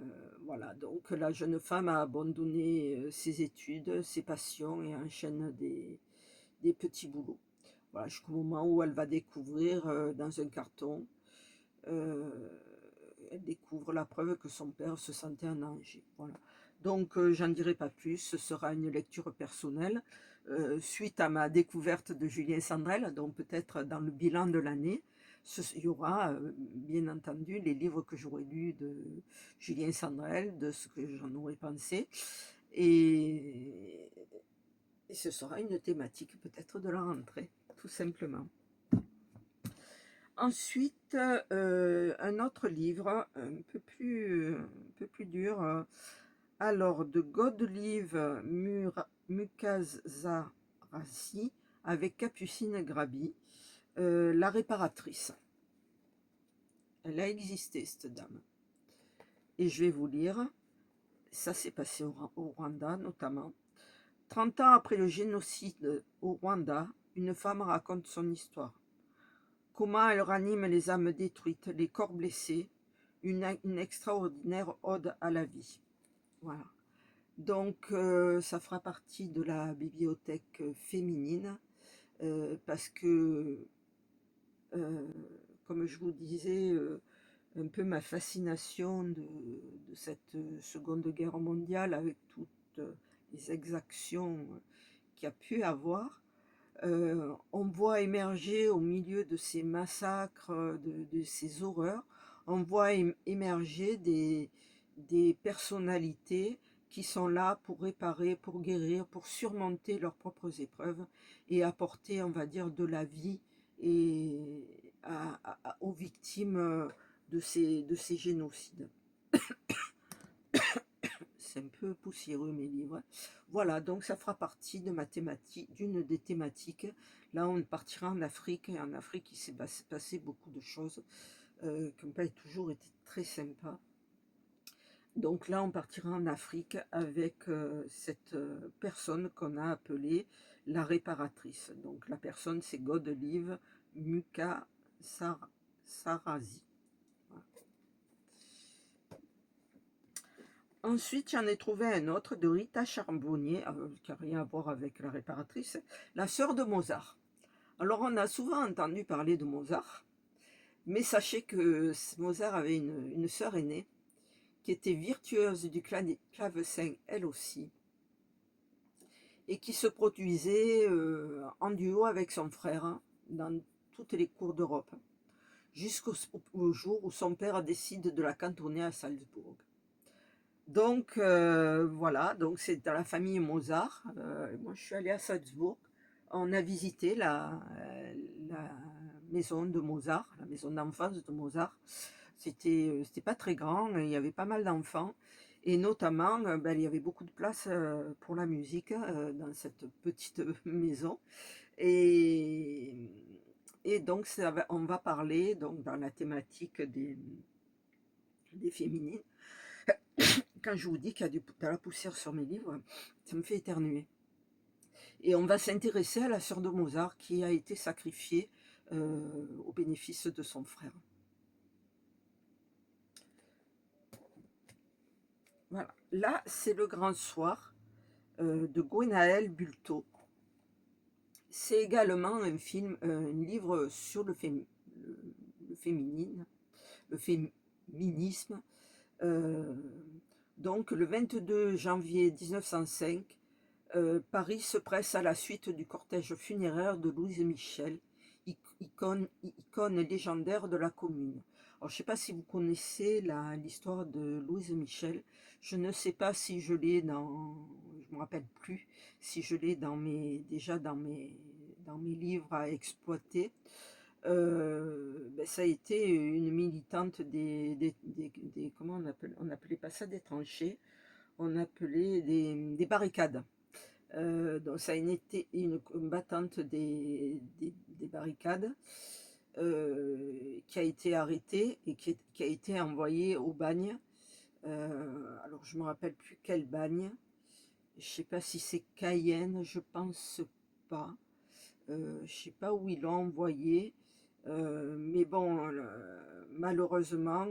voilà, donc la jeune femme a abandonné, ses études, ses passions, et enchaîne des petits boulots. Voilà, jusqu'au moment où elle va découvrir, dans un carton, euh, elle découvre la preuve que son père se sentait en danger. Voilà. Donc, j'en dirai pas plus, ce sera une lecture personnelle, suite à ma découverte de Julien Sandrel, donc peut-être dans le bilan de l'année, il y aura, bien entendu, les livres que j'aurais lus de Julien Sandrel, de ce que j'en aurais pensé, et, et ce sera une thématique peut-être de la rentrée, tout simplement. Ensuite, un autre livre un peu plus dur, alors de Godlieve Mukasarasi avec Capucine Grabi, La réparatrice. Elle a existé, cette dame. Et je vais vous lire. Ça s'est passé au Rwanda notamment. 30 ans après le génocide au Rwanda, une femme raconte son histoire. Comment elle ranime les âmes détruites, les corps blessés, une extraordinaire ode à la vie. Voilà. Donc, ça fera partie de la bibliothèque, féminine, parce que, euh, comme je vous disais, un peu ma fascination de cette, Seconde Guerre mondiale, avec toutes, les exactions, qu'il y a pu avoir. On voit émerger au milieu de ces massacres, de ces horreurs, on voit émerger des personnalités qui sont là pour réparer, pour guérir, pour surmonter leurs propres épreuves et apporter, on va dire, de la vie et aux victimes, de ces génocides. C'est un peu poussiéreux, mes livres. Voilà, donc ça fera partie de ma thématique, d'une des thématiques. Là, on partira en Afrique, et en Afrique, il s'est passé beaucoup de choses, qui n'ont pas toujours été très sympas. Donc là, on partira en Afrique avec, cette, personne qu'on a appelée la réparatrice. Donc la personne, c'est Godelive Mukasarasi. Ensuite, j'en ai trouvé un autre de Rita Charbonnier, qui n'a rien à voir avec la réparatrice, La sœur de Mozart. Alors on a souvent entendu parler de Mozart, mais sachez que Mozart avait une sœur aînée qui était virtuose du clavecin elle aussi, et qui se produisait en duo avec son frère hein, dans toutes les cours d'Europe, jusqu'au jour où son père décide de la cantonner à Salzbourg. Donc voilà, donc c'est dans la famille Mozart. Moi je suis allée à Salzbourg, on a visité la maison de Mozart, la maison d'enfance de Mozart. C'était pas très grand, il y avait pas mal d'enfants et notamment, ben, il y avait beaucoup de place, pour la musique, dans cette petite maison et donc on va parler donc dans la thématique des féminines. Quand je vous dis qu'il y a de la poussière sur mes livres, ça me fait éternuer. Et on va s'intéresser à la sœur de Mozart qui a été sacrifiée au bénéfice de son frère. Voilà. Là, c'est Le Grand Soir de Gwenaël Bulto. C'est également un film, un livre sur le féminine, le féminisme. Euh, donc, le 22 janvier 1905, Paris se presse à la suite du cortège funéraire de Louise Michel, icône légendaire de la Commune. Alors, je ne sais pas si vous connaissez l'histoire de Louise Michel. Je ne sais pas si je l'ai je ne me rappelle plus, si je l'ai déjà dans mes livres à exploiter. Ben, ça a été une militante comment on appelait pas ça des tranchées, on appelait des barricades. Donc ça a été une combattante des barricades qui a été arrêtée et qui a été envoyée au bagne. Alors je me rappelle plus quel bagne. Je sais pas si c'est Cayenne, je pense pas. Je sais pas où ils l'ont envoyée. Mais bon, malheureusement,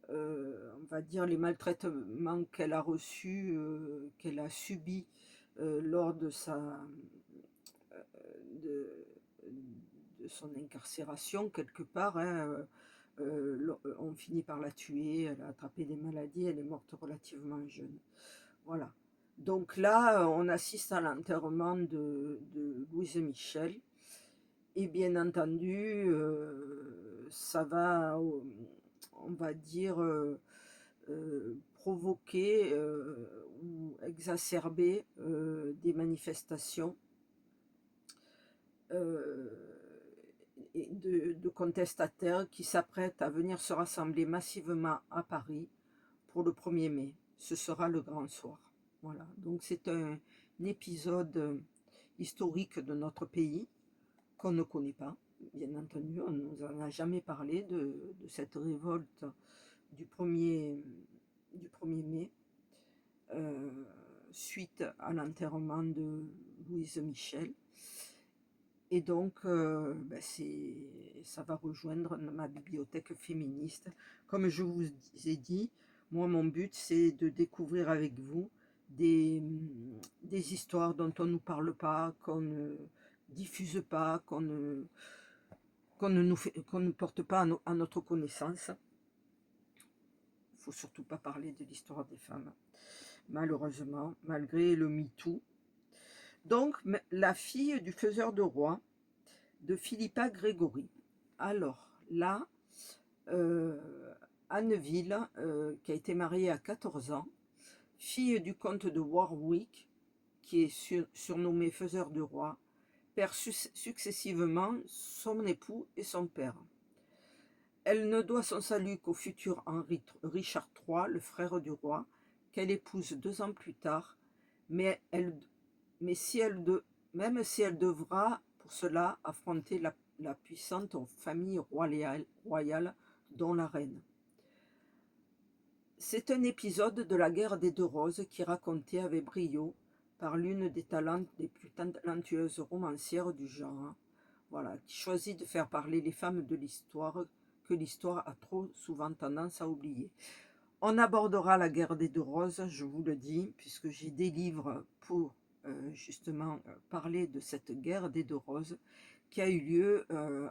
on va dire les maltraitements qu'elle a reçus, qu'elle a subis lors de, de son incarcération quelque part. Hein, on finit par la tuer, elle a attrapé des maladies, elle est morte relativement jeune. Voilà. Donc là, on assiste à l'enterrement de Louise Michel. Et bien entendu, ça va, on va dire, provoquer ou exacerber des manifestations euh, de contestataires qui s'apprêtent à venir se rassembler massivement à Paris pour le 1er mai. Ce sera le grand soir. Voilà, donc c'est un épisode historique de notre pays qu'on ne connaît pas. Bien entendu, on ne nous en a jamais parlé de cette révolte du 1er mai, euh, suite à l'enterrement de Louise Michel. Et donc, ben ça va rejoindre ma bibliothèque féministe. Comme je vous ai dit, moi, mon but, c'est de découvrir avec vous des histoires dont on ne nous parle pas, qu'on ne diffuse pas, qu'on ne porte pas à notre connaissance. Il ne faut surtout pas parler de l'histoire des femmes, malheureusement, malgré le MeToo. Donc, la fille du faiseur de roi, de Philippa Grégory. Alors là, Anneville, qui a été mariée à 14 ans, fille du comte de Warwick, qui est surnommé faiseur de roi, perd successivement son époux et son père. Elle ne doit son salut qu'au futur Richard III, le frère du roi, qu'elle épouse 2 ans plus tard, mais même si elle devra pour cela affronter la puissante famille royale, dont la reine. C'est un épisode de la guerre des 2 roses qui est raconté avec brio par l'une des plus talentueuses romancières du genre, voilà, qui choisit de faire parler les femmes de l'histoire que l'histoire a trop souvent tendance à oublier. On abordera la guerre des 2 roses, je vous le dis, puisque j'ai des livres pour justement parler de cette guerre des 2 roses qui a eu lieu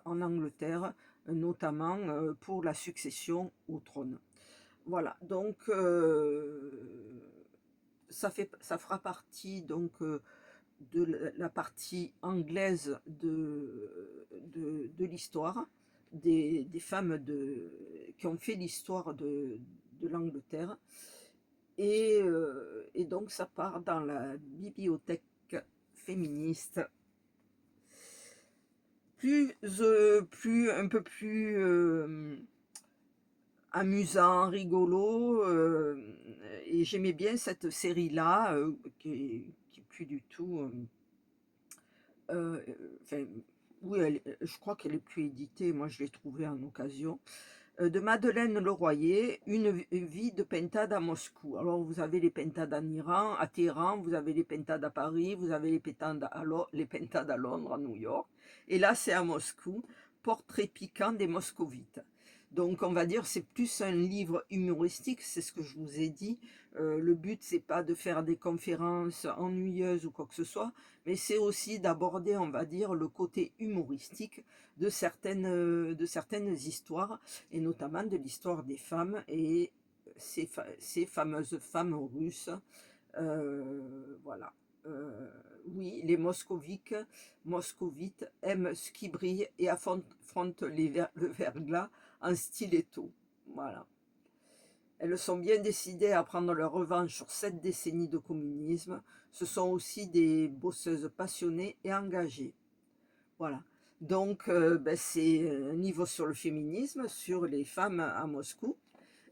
en Angleterre, notamment pour la succession au trône. Voilà, donc ça fera partie donc de la partie anglaise de l'histoire, des femmes qui ont fait l'histoire de l'Angleterre. Et donc ça part dans la bibliothèque féministe, un peu plus amusant, rigolo, et j'aimais bien cette série-là, qui est plus du tout, enfin, oui, je crois qu'elle est plus éditée, moi je l'ai trouvée en occasion, de Madeleine Leroyer, Une vie de pentade à Moscou. Alors vous avez les pentades en Iran, à Téhéran, vous avez les pentades à Paris, vous avez les pentades à Londres, à New York, et là c'est à Moscou, portrait piquant des moscovites. Donc on va dire c'est plus un livre humoristique, c'est ce que je vous ai dit. Le but c'est pas de faire des conférences ennuyeuses ou quoi que ce soit, mais c'est aussi d'aborder, on va dire, le côté humoristique de certaines histoires, et notamment de l'histoire des femmes et ces fameuses femmes russes. Voilà. Oui, les moscovites aiment ce qui brille et affrontent le verglas en stiletto. Voilà. Elles sont bien décidées à prendre leur revanche sur 7 décennies de communisme. Ce sont aussi des bosseuses passionnées et engagées. Voilà. Donc, ben, c'est un livre sur le féminisme, sur les femmes à Moscou.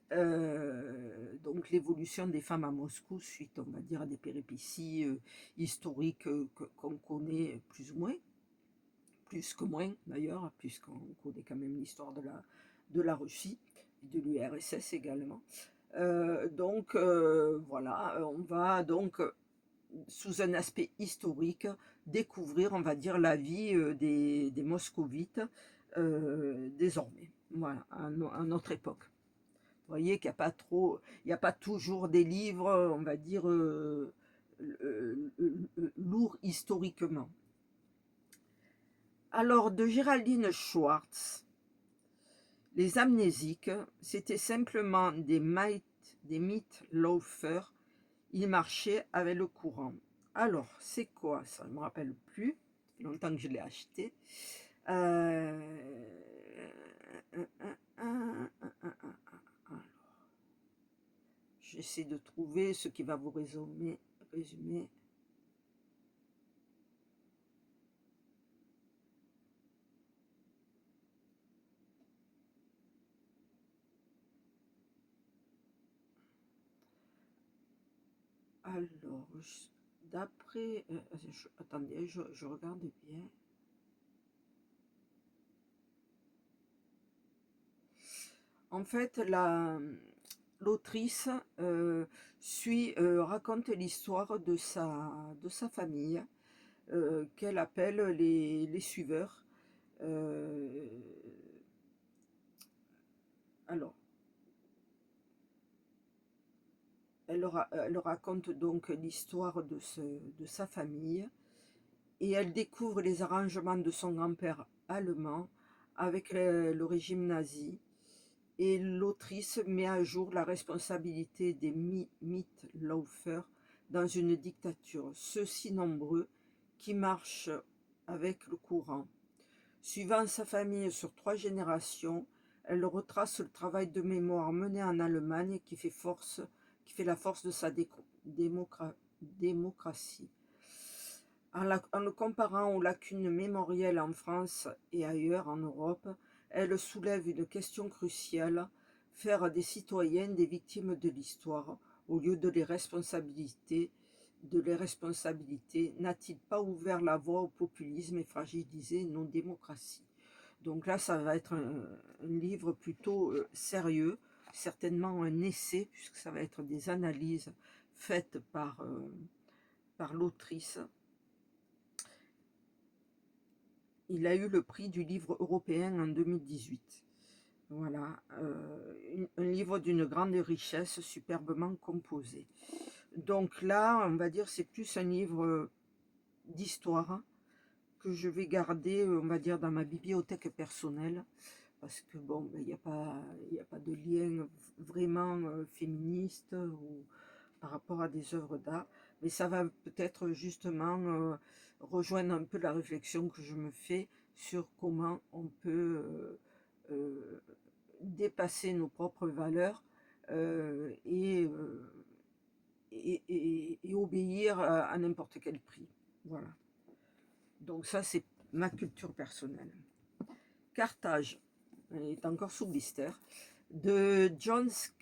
Donc, l'évolution des femmes à Moscou suite, on va dire, à des péripéties historiques qu'on connaît plus ou moins, plus que moins d'ailleurs, puisqu'on connaît quand même l'histoire de la Russie et de l'URSS également. Donc, voilà, on va donc sous un aspect historique, découvrir, on va dire, la vie des moscovites désormais, voilà, à notre époque. Vous voyez qu'il n'y a pas trop, il n'y a pas toujours des livres, on va dire, lourds historiquement. Alors, de Géraldine Schwartz, les amnésiques, c'était simplement des mythes-loafers. Ils marchaient avec le courant. Alors, c'est quoi ça? Je ne me rappelle plus. Ça fait longtemps que je l'ai acheté. J'essaie de trouver ce qui va vous résumer. Alors, d'après... attendez, je regarde bien. En fait, l'autrice raconte l'histoire de sa famille, qu'elle appelle les suiveurs. Alors, elle raconte donc l'histoire de sa famille, et elle découvre les arrangements de son grand-père allemand avec le régime nazi. Et l'autrice met à jour la responsabilité des Mitläufer dans une dictature, ceux-ci nombreux, qui marchent avec le courant. Suivant sa famille sur 3 générations, elle retrace le travail de mémoire mené en Allemagne qui fait la force de sa démocratie. En le comparant aux lacunes mémorielles en France et ailleurs en Europe, elle soulève une question cruciale: faire des citoyennes des victimes de l'histoire au lieu de les responsabilités, n'a-t-il pas ouvert la voie au populisme et fragilisé nos démocraties? Donc là, ça va être un livre plutôt sérieux, certainement un essai, puisque ça va être des analyses faites par l'autrice. Il a eu le prix du livre européen en 2018. Voilà, un livre d'une grande richesse, superbement composé. Donc là, on va dire, c'est plus un livre d'histoire que je vais garder, on va dire, dans ma bibliothèque personnelle, parce que bon, ben, il y a pas de lien vraiment féministe ou par rapport à des œuvres d'art, mais ça va peut-être justement rejoindre un peu la réflexion que je me fais sur comment on peut euh, dépasser nos propres valeurs euh, et, euh, et obéir à n'importe quel prix. Voilà. Donc ça, c'est ma culture personnelle. Carthage, elle est encore sous blister, de Joyce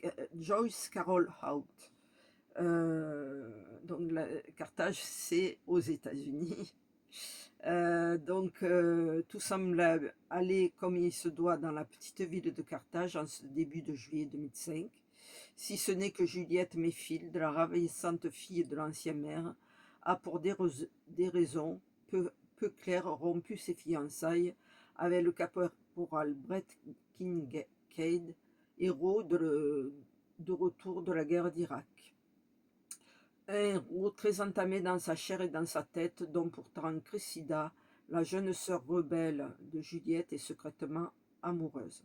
Carol Oates. Donc Carthage, c'est aux États-Unis. Tout semble aller comme il se doit dans la petite ville de Carthage en ce début de juillet 2005, si ce n'est que Juliette Méphile, de la ravissante fille de l'ancien maire, a pour des raisons peu claires rompu ses fiançailles avec le caporal Brett Kincaid, héros de retour de la guerre d'Irak. Un héros très entamé dans sa chair et dans sa tête, dont pourtant Cressida, la jeune sœur rebelle de Juliette, est secrètement amoureuse.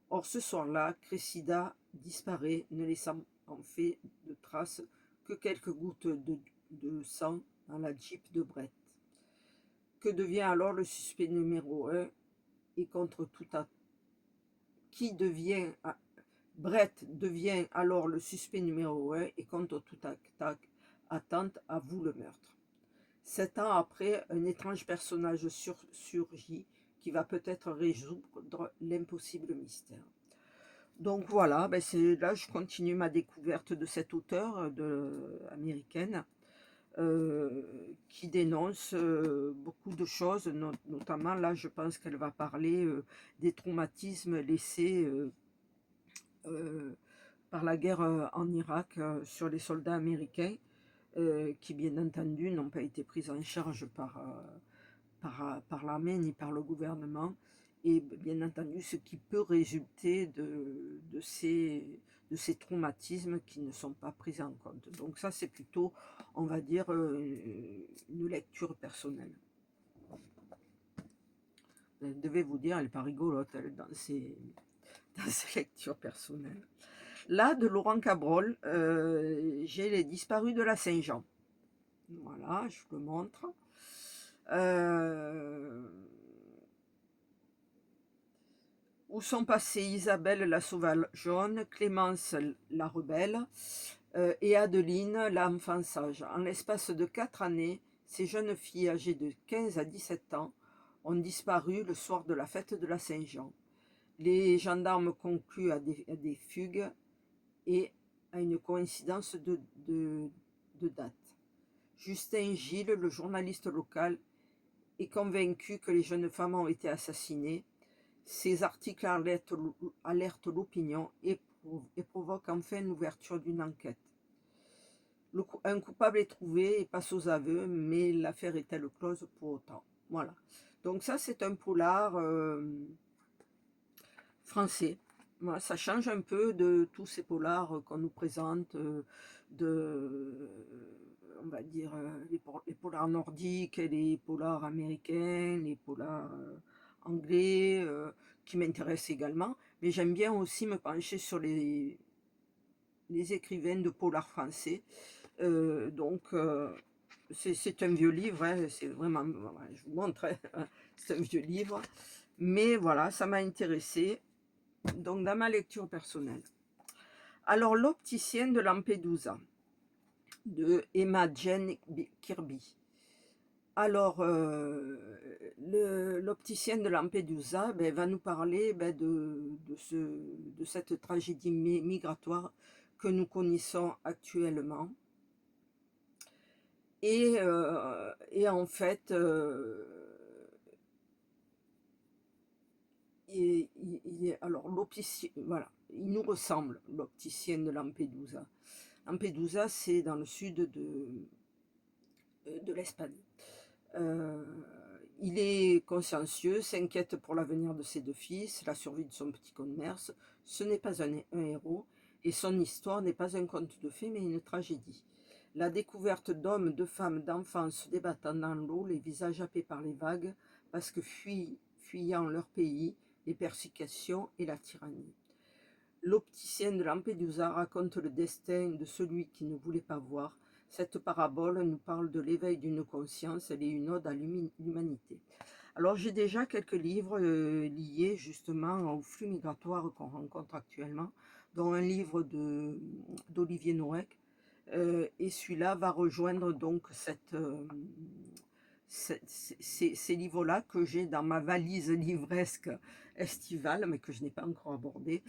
Or ce soir-là, Cressida disparaît, ne laissant en fait de traces que quelques gouttes de sang dans la Jeep de Brett. Que devient alors le suspect numéro 1 et contre tout qui devient Brett devient alors le suspect numéro 1 et contre toute attente avoue le meurtre. 7 ans après, un étrange personnage surgit qui va peut-être résoudre l'impossible mystère. Donc voilà, ben là je continue ma découverte de cette auteure américaine qui dénonce beaucoup de choses, notamment là je pense qu'elle va parler des traumatismes laissés par la guerre en Irak sur les soldats américains qui bien entendu n'ont pas été pris en charge par l'armée ni par le gouvernement, et bien entendu ce qui peut résulter de ces traumatismes qui ne sont pas pris en compte. Donc ça c'est plutôt, on va dire, une lecture personnelle. Je devais vous dire, elle n'est pas rigolote dans ses lectures personnelles. Là, de Laurent Cabrol, j'ai Les Disparus de la Saint-Jean. Voilà, je vous le montre. Où sont passées Isabelle la sauvageonne, Clémence la rebelle et Adeline l'enfant sage. En l'espace de 4 années, ces jeunes filles âgées de 15 à 17 ans ont disparu le soir de la fête de la Saint-Jean. Les gendarmes concluent à des fugues et à une coïncidence de date. Justin Gilles, le journaliste local, est convaincu que les jeunes femmes ont été assassinées. Ces articles alertent l'opinion et provoquent enfin l'ouverture d'une enquête. Un coupable est trouvé et passe aux aveux, mais l'affaire est-elle close pour autant? Voilà. Donc ça, c'est un polar français. Voilà, ça change un peu de tous ces polars qu'on nous présente, on va dire, les polars nordiques, les polars américains, les polars anglais, qui m'intéressent également. Mais j'aime bien aussi me pencher sur les écrivains de polars français. C'est un vieux livre, hein, c'est vraiment, je vous montre, hein, c'est un vieux livre. Mais voilà, ça m'a intéressé. Donc dans ma lecture personnelle. Alors l'opticienne de Lampedusa de Emma Jane Kirby. Alors l'opticienne de Lampedusa va nous parler de cette tragédie migratoire que nous connaissons actuellement. Et en fait, alors l'opticien, voilà, il nous ressemble, l'opticien de Lampedusa. Lampedusa, c'est dans le sud de l'Espagne. Il est consciencieux, s'inquiète pour l'avenir de ses 2 fils, la survie de son petit commerce. Ce n'est pas un héros, et son histoire n'est pas un conte de fées, mais une tragédie. La découverte d'hommes, de femmes, d'enfants se débattant dans l'eau, les visages happés par les vagues, parce que fuyant leur pays, les persécutions et la tyrannie. L'opticien de Lampedusa raconte le destin de celui qui ne voulait pas voir. Cette parabole nous parle de l'éveil d'une conscience, elle est une ode à l'humanité. Alors j'ai déjà quelques livres liés justement au flux migratoire qu'on rencontre actuellement, dont un livre d'Olivier Noëc, et celui-là va rejoindre donc ces livres-là que j'ai dans ma valise livresque estivale, mais que je n'ai pas encore abordé.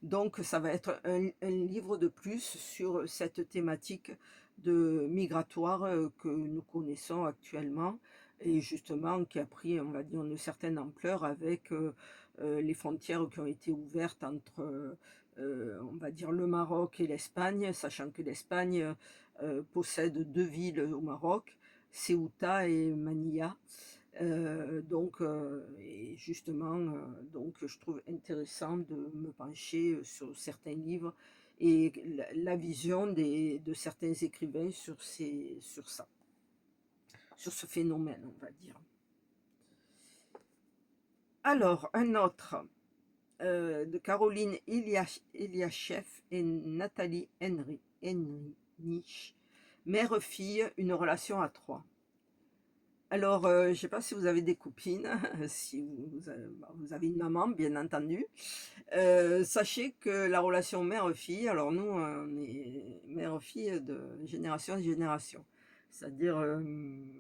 Donc ça va être un livre de plus sur cette thématique de migratoire que nous connaissons actuellement et justement qui a pris, on va dire, une certaine ampleur avec les frontières qui ont été ouvertes entre, on va dire, le Maroc et l'Espagne, sachant que l'Espagne possède deux villes au Maroc, Ceuta et Manilla. Et justement, donc je trouve intéressant de me pencher sur certains livres et la vision de certains écrivains sur ça, sur ce phénomène, on va dire. Alors, un autre de Caroline Eliachev et Nathalie Henrich, mère-fille, une relation à trois. Alors, je ne sais pas si vous avez des copines, si vous avez une maman, bien entendu. Sachez que la relation mère-fille, alors nous, on est mère-fille de génération en génération. C'est-à-dire,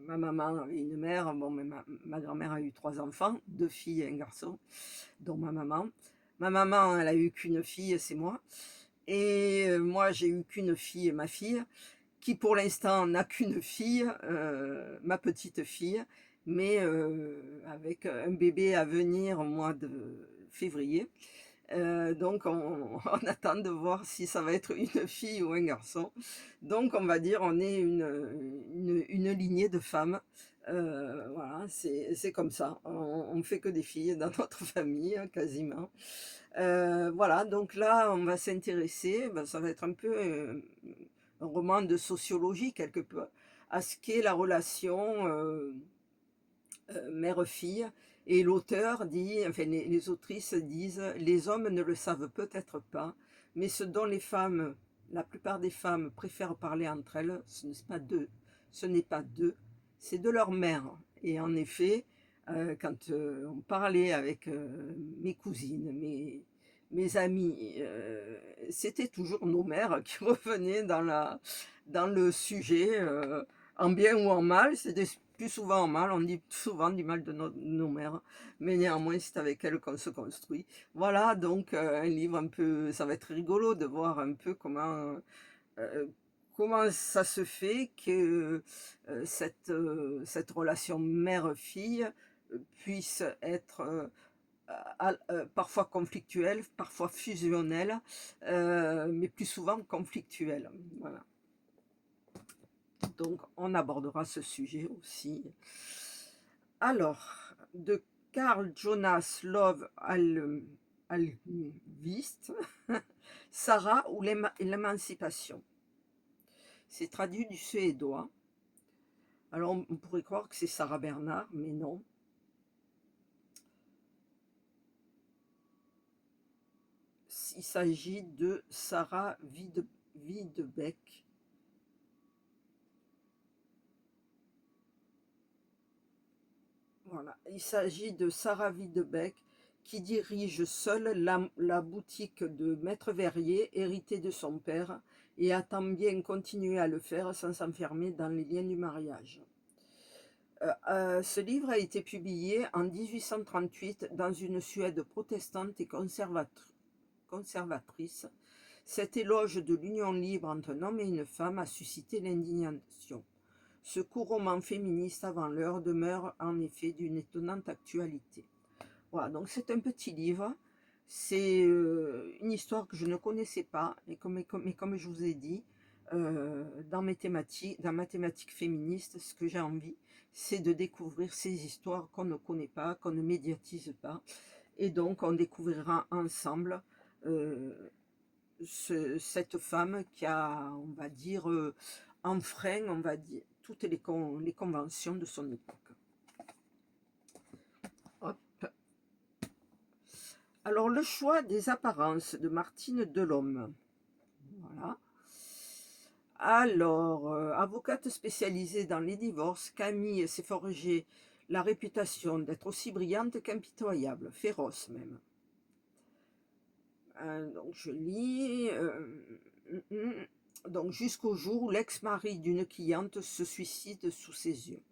ma maman avait une mère, bon, mais ma grand-mère a eu 3 enfants, 2 filles et un garçon, dont ma maman. Ma maman, elle a eu qu'une fille, c'est moi. Et moi, j'ai eu qu'une fille, ma fille, qui pour l'instant n'a qu'une fille, ma petite fille, mais avec un bébé à venir au mois de février. Donc on attend de voir si ça va être une fille ou un garçon. Donc on va dire on est une lignée de femmes. Voilà, c'est comme ça. On fait que des filles dans notre famille, quasiment. Voilà, donc là on va s'intéresser, ben, ça va être un peu un roman de sociologie quelque peu, à ce qu'est la relation mère-fille. Et l'auteur dit, enfin les autrices disent, les hommes ne le savent peut-être pas, mais ce dont les femmes, la plupart des femmes préfèrent parler entre elles, ce n'est pas d'eux, c'est de leur mère. Et en effet, quand on parlait avec mes cousines, mes amis, c'était toujours nos mères qui revenaient dans le sujet, en bien ou en mal. C'était plus souvent en mal, on dit souvent du mal de nos mères, mais néanmoins c'est avec elles qu'on se construit. Voilà donc un livre un peu, ça va être rigolo de voir un peu euh, comment ça se fait que cette relation mère-fille puisse être parfois conflictuelle, parfois fusionnelle, mais plus souvent conflictuelle. Voilà. Donc on abordera ce sujet aussi. Alors, de Carl Jonas Love Almqvist, Sarah ou l'émancipation. C'est traduit du suédois. Alors on pourrait croire que c'est Sarah Bernard, mais non. Il s'agit de Sarah Wiedebeck. Voilà, il s'agit de Sarah Wiedebeck qui dirige seule la boutique de Maître Verrier, héritée de son père, et attend bien continuer à le faire sans s'enfermer dans les liens du mariage. Ce livre a été publié en 1838 dans une Suède protestante et conservatrice. Cet éloge de l'union libre entre un homme et une femme a suscité l'indignation. Ce court roman féministe avant l'heure demeure en effet d'une étonnante actualité. Voilà, donc c'est un petit livre. C'est une histoire que je ne connaissais pas, mais comme je vous ai dit, dans ma thématique féministe, ce que j'ai envie, c'est de découvrir ces histoires qu'on ne connaît pas, qu'on ne médiatise pas. Et donc, on découvrira ensemble cette femme qui a, on va dire, enfreint, on va dire, toutes les conventions de son époque. Hop. Alors, le choix des apparences de Martine Delhomme. Voilà. Alors, avocate spécialisée dans les divorces, Camille s'est forgée la réputation d'être aussi brillante qu'impitoyable, féroce même. Donc je lis. Donc jusqu'au jour où l'ex-mari d'une cliente se suicide sous ses yeux.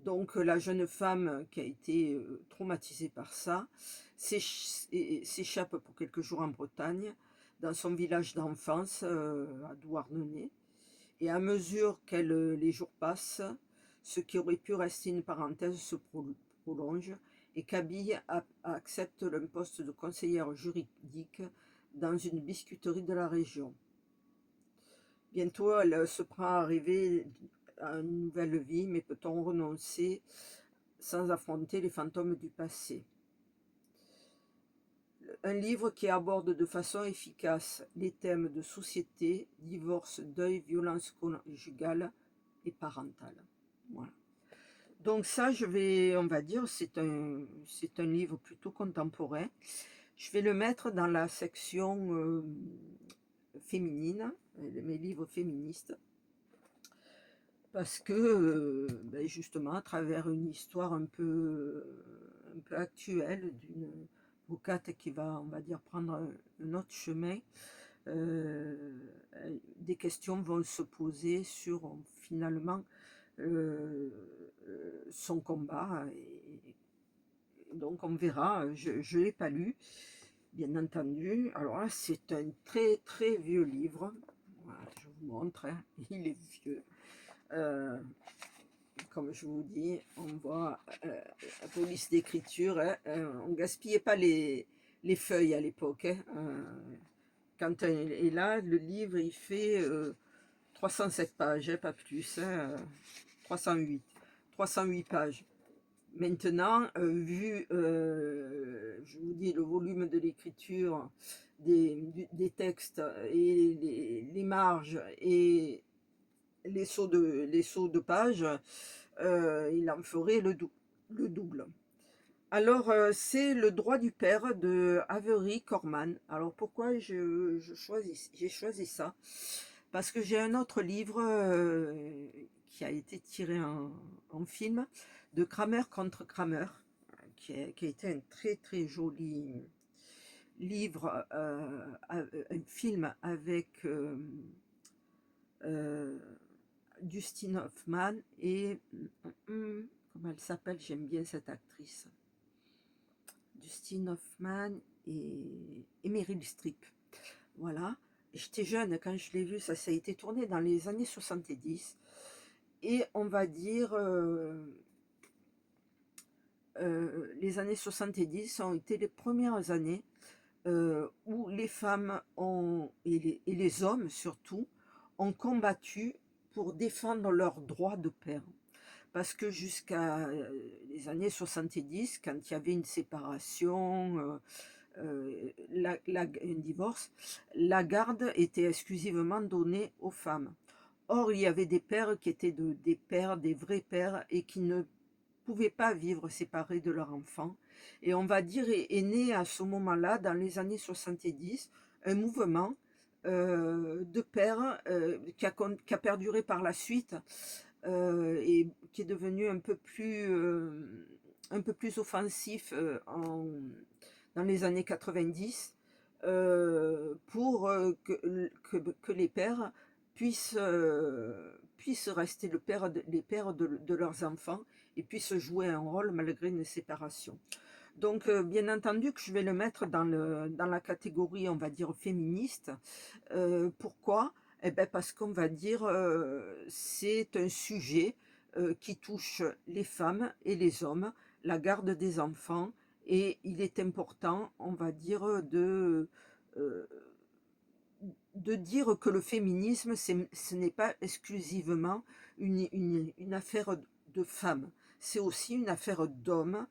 Donc la jeune femme qui a été traumatisée par ça s'échappe pour quelques jours en Bretagne, dans son village d'enfance à Douarnenez. Et à mesure que les jours passent, ce qui aurait pu rester une parenthèse se prolonge et Kabyle accepte le poste de conseillère juridique dans une biscuiterie de la région. Bientôt, elle se prend à rêver à une nouvelle vie, mais peut-on renoncer sans affronter les fantômes du passé? Un livre qui aborde de façon efficace les thèmes de société, divorce, deuil, violence conjugale et parentale. Voilà. Donc ça, on va dire, c'est un livre plutôt contemporain. Je vais le mettre dans la section féminine, mes livres féministes, parce que justement, à travers une histoire un peu actuelle d'une avocate qui va, on va dire, prendre un autre chemin, des questions vont se poser sur finalement son combat. Et donc on verra, je ne l'ai pas lu, bien entendu. Alors là, c'est un très très vieux livre. Voilà, je vous montre, hein. Il est vieux. Comme je vous dis, on voit la police d'écriture. Hein, on ne gaspillait pas les feuilles à l'époque. Hein, et là, le livre, il fait 307 pages, hein, pas plus. Hein, 308. 308 pages. Maintenant, vu, je vous dis, le volume de l'écriture, des textes et les marges et les sauts de pages, il en ferait le double. Alors, c'est Le droit du père de Avery Corman. Alors, pourquoi j'ai choisi ça? Parce que j'ai un autre livre qui a été tiré en film, de Kramer contre Kramer, qui a été un très très joli livre, un film avec Dustin Hoffman et comment elle s'appelle? J'aime bien cette actrice. Dustin Hoffman et Meryl Streep. Voilà. J'étais jeune quand je l'ai vu, ça a été tourné dans les années 70. Et on va dire, les années 70 ont été les premières années où les femmes et les hommes surtout ont combattu pour défendre leurs droits de père. Parce que jusqu'à les années 70, quand il y avait une séparation, un divorce, la garde était exclusivement donnée aux femmes. Or, il y avait des pères qui étaient des pères, des vrais pères, et qui ne pouvaient pas vivre séparés de leur enfant. Et on va dire, est né à ce moment-là, dans les années 70, un mouvement de pères qui a perduré par la suite et qui est devenu un peu plus offensif dans les années 90 pour que les pères puissent rester les pères de leurs enfants et puissent jouer un rôle malgré une séparation. Donc, bien entendu que je vais le mettre dans la catégorie, on va dire, féministe. Pourquoi? Eh ben parce qu'on va dire, c'est un sujet qui touche les femmes et les hommes, la garde des enfants, et il est important, on va dire, euh, de dire que le féminisme, ce n'est pas exclusivement une affaire de femmes, c'est aussi une affaire d'hommes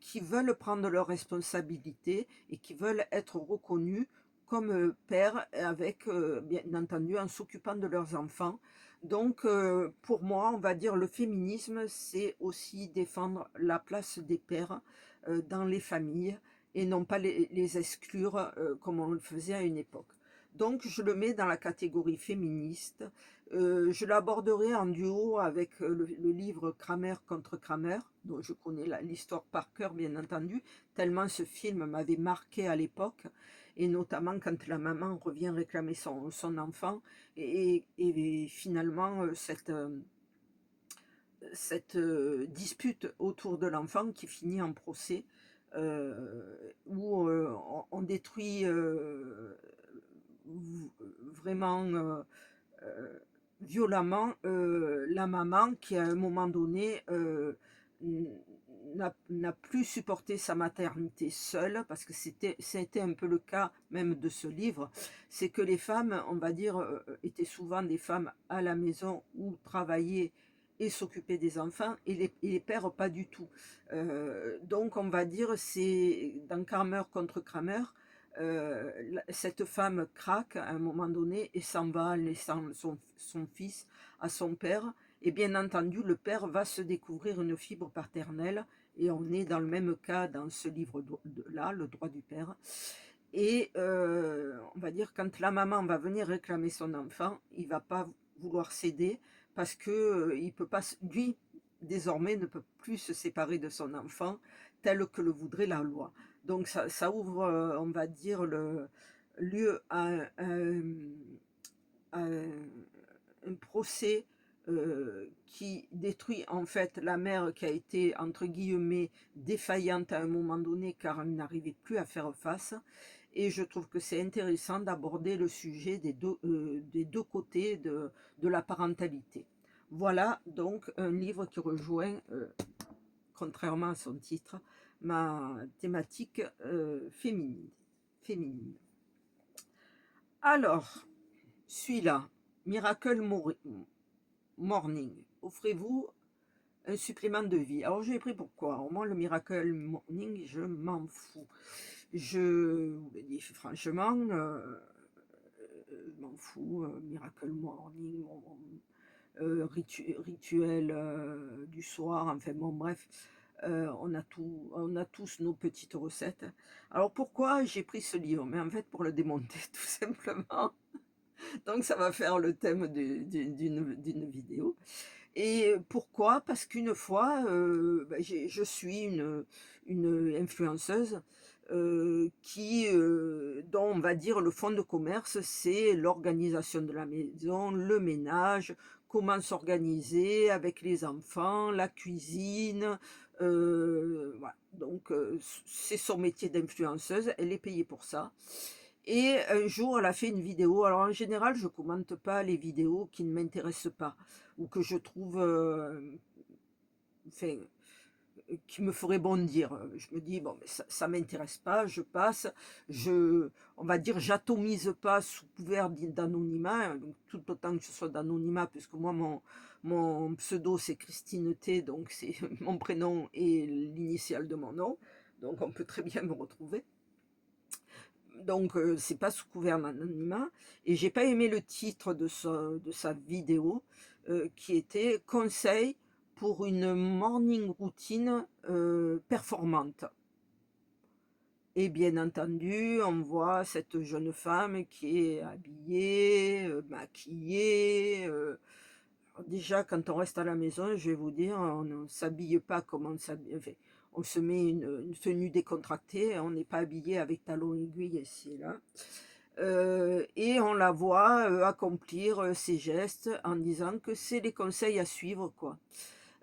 qui veulent prendre leurs responsabilités et qui veulent être reconnus comme pères, avec, bien entendu, en s'occupant de leurs enfants. Donc, pour moi, on va dire le féminisme, c'est aussi défendre la place des pères, dans les familles et non pas les exclure, comme on le faisait à une époque. Donc je le mets dans la catégorie féministe. Je l'aborderai en duo avec, le livre Kramer contre Kramer, dont je connais l'histoire par cœur, bien entendu, tellement ce film m'avait marqué à l'époque, et notamment quand la maman revient réclamer son enfant, et finalement, cette dispute autour de l'enfant qui finit en procès, où on détruit vraiment violemment la maman qui à un moment donné n'a plus supporté sa maternité seule, parce que c'était un peu le cas même de ce livre. C'est que les femmes, on va dire, étaient souvent des femmes à la maison ou travaillaient et s'occupaient des enfants, et les pères pas du tout. Donc on va dire, c'est dans Kramer contre Kramer, cette femme craque à un moment donné et s'en va, laissant son fils à son père. Et bien entendu, le père va se découvrir une fibre paternelle, et on est dans le même cas dans ce livre-là, Le droit du père. Et on va dire, quand la maman va venir réclamer son enfant, il va pas vouloir céder, parce que il peut pas, lui, désormais, ne peut plus se séparer de son enfant tel que le voudrait la loi. Donc ça ouvre, on va dire, le lieu à un procès qui détruit en fait la mère, qui a été entre guillemets défaillante à un moment donné car elle n'arrivait plus à faire face. Et je trouve que c'est intéressant d'aborder le sujet des deux côtés de la parentalité. Voilà donc un livre qui rejoint, contrairement à son titre, ma thématique féminine. Alors, celui-là, Miracle Morning, offrez-vous un supplément de vie. Alors je l'ai pris pourquoi? Alors, moi, le Miracle Morning, je m'en fous. Je vous le dis franchement, je m'en fous. Miracle Morning, rituel du soir, enfin bon, bref. On a tous nos petites recettes. Alors pourquoi j'ai pris ce livre? Mais en fait pour le démonter tout simplement. Donc ça va faire le thème d'une vidéo. Et pourquoi? Parce qu'une fois, je suis une influenceuse dont on va dire le fond de commerce, c'est l'organisation de la maison, le ménage, comment s'organiser avec les enfants, la cuisine. Voilà. Donc c'est son métier d'influenceuse, elle est payée pour ça. Et un jour, elle a fait une vidéo. Alors en général, je commente pas les vidéos qui ne m'intéressent pas, ou que je trouve, enfin, qui me feraient bondir. Je me dis: «Bon, mais ça m'intéresse pas, je passe». On va dire, j'atomise pas sous couvert d'anonymat, donc tout autant que ce soit d'anonymat, puisque moi, mon pseudo, c'est Christine T, donc c'est mon prénom et l'initiale de mon nom, donc on peut très bien me retrouver. Donc c'est pas sous couvert d'anonymat, et j'ai pas aimé le titre de sa vidéo, qui était «Conseil pour une morning routine, performante». Et bien entendu, on voit cette jeune femme qui est habillée, maquillée, alors déjà quand on reste à la maison, je vais vous dire, on ne s'habille pas comme on s'habille, enfin, on se met une tenue décontractée, on n'est pas habillé avec talons aiguilles ici et là. Et on la voit accomplir ses gestes en disant que c'est les conseils à suivre, quoi.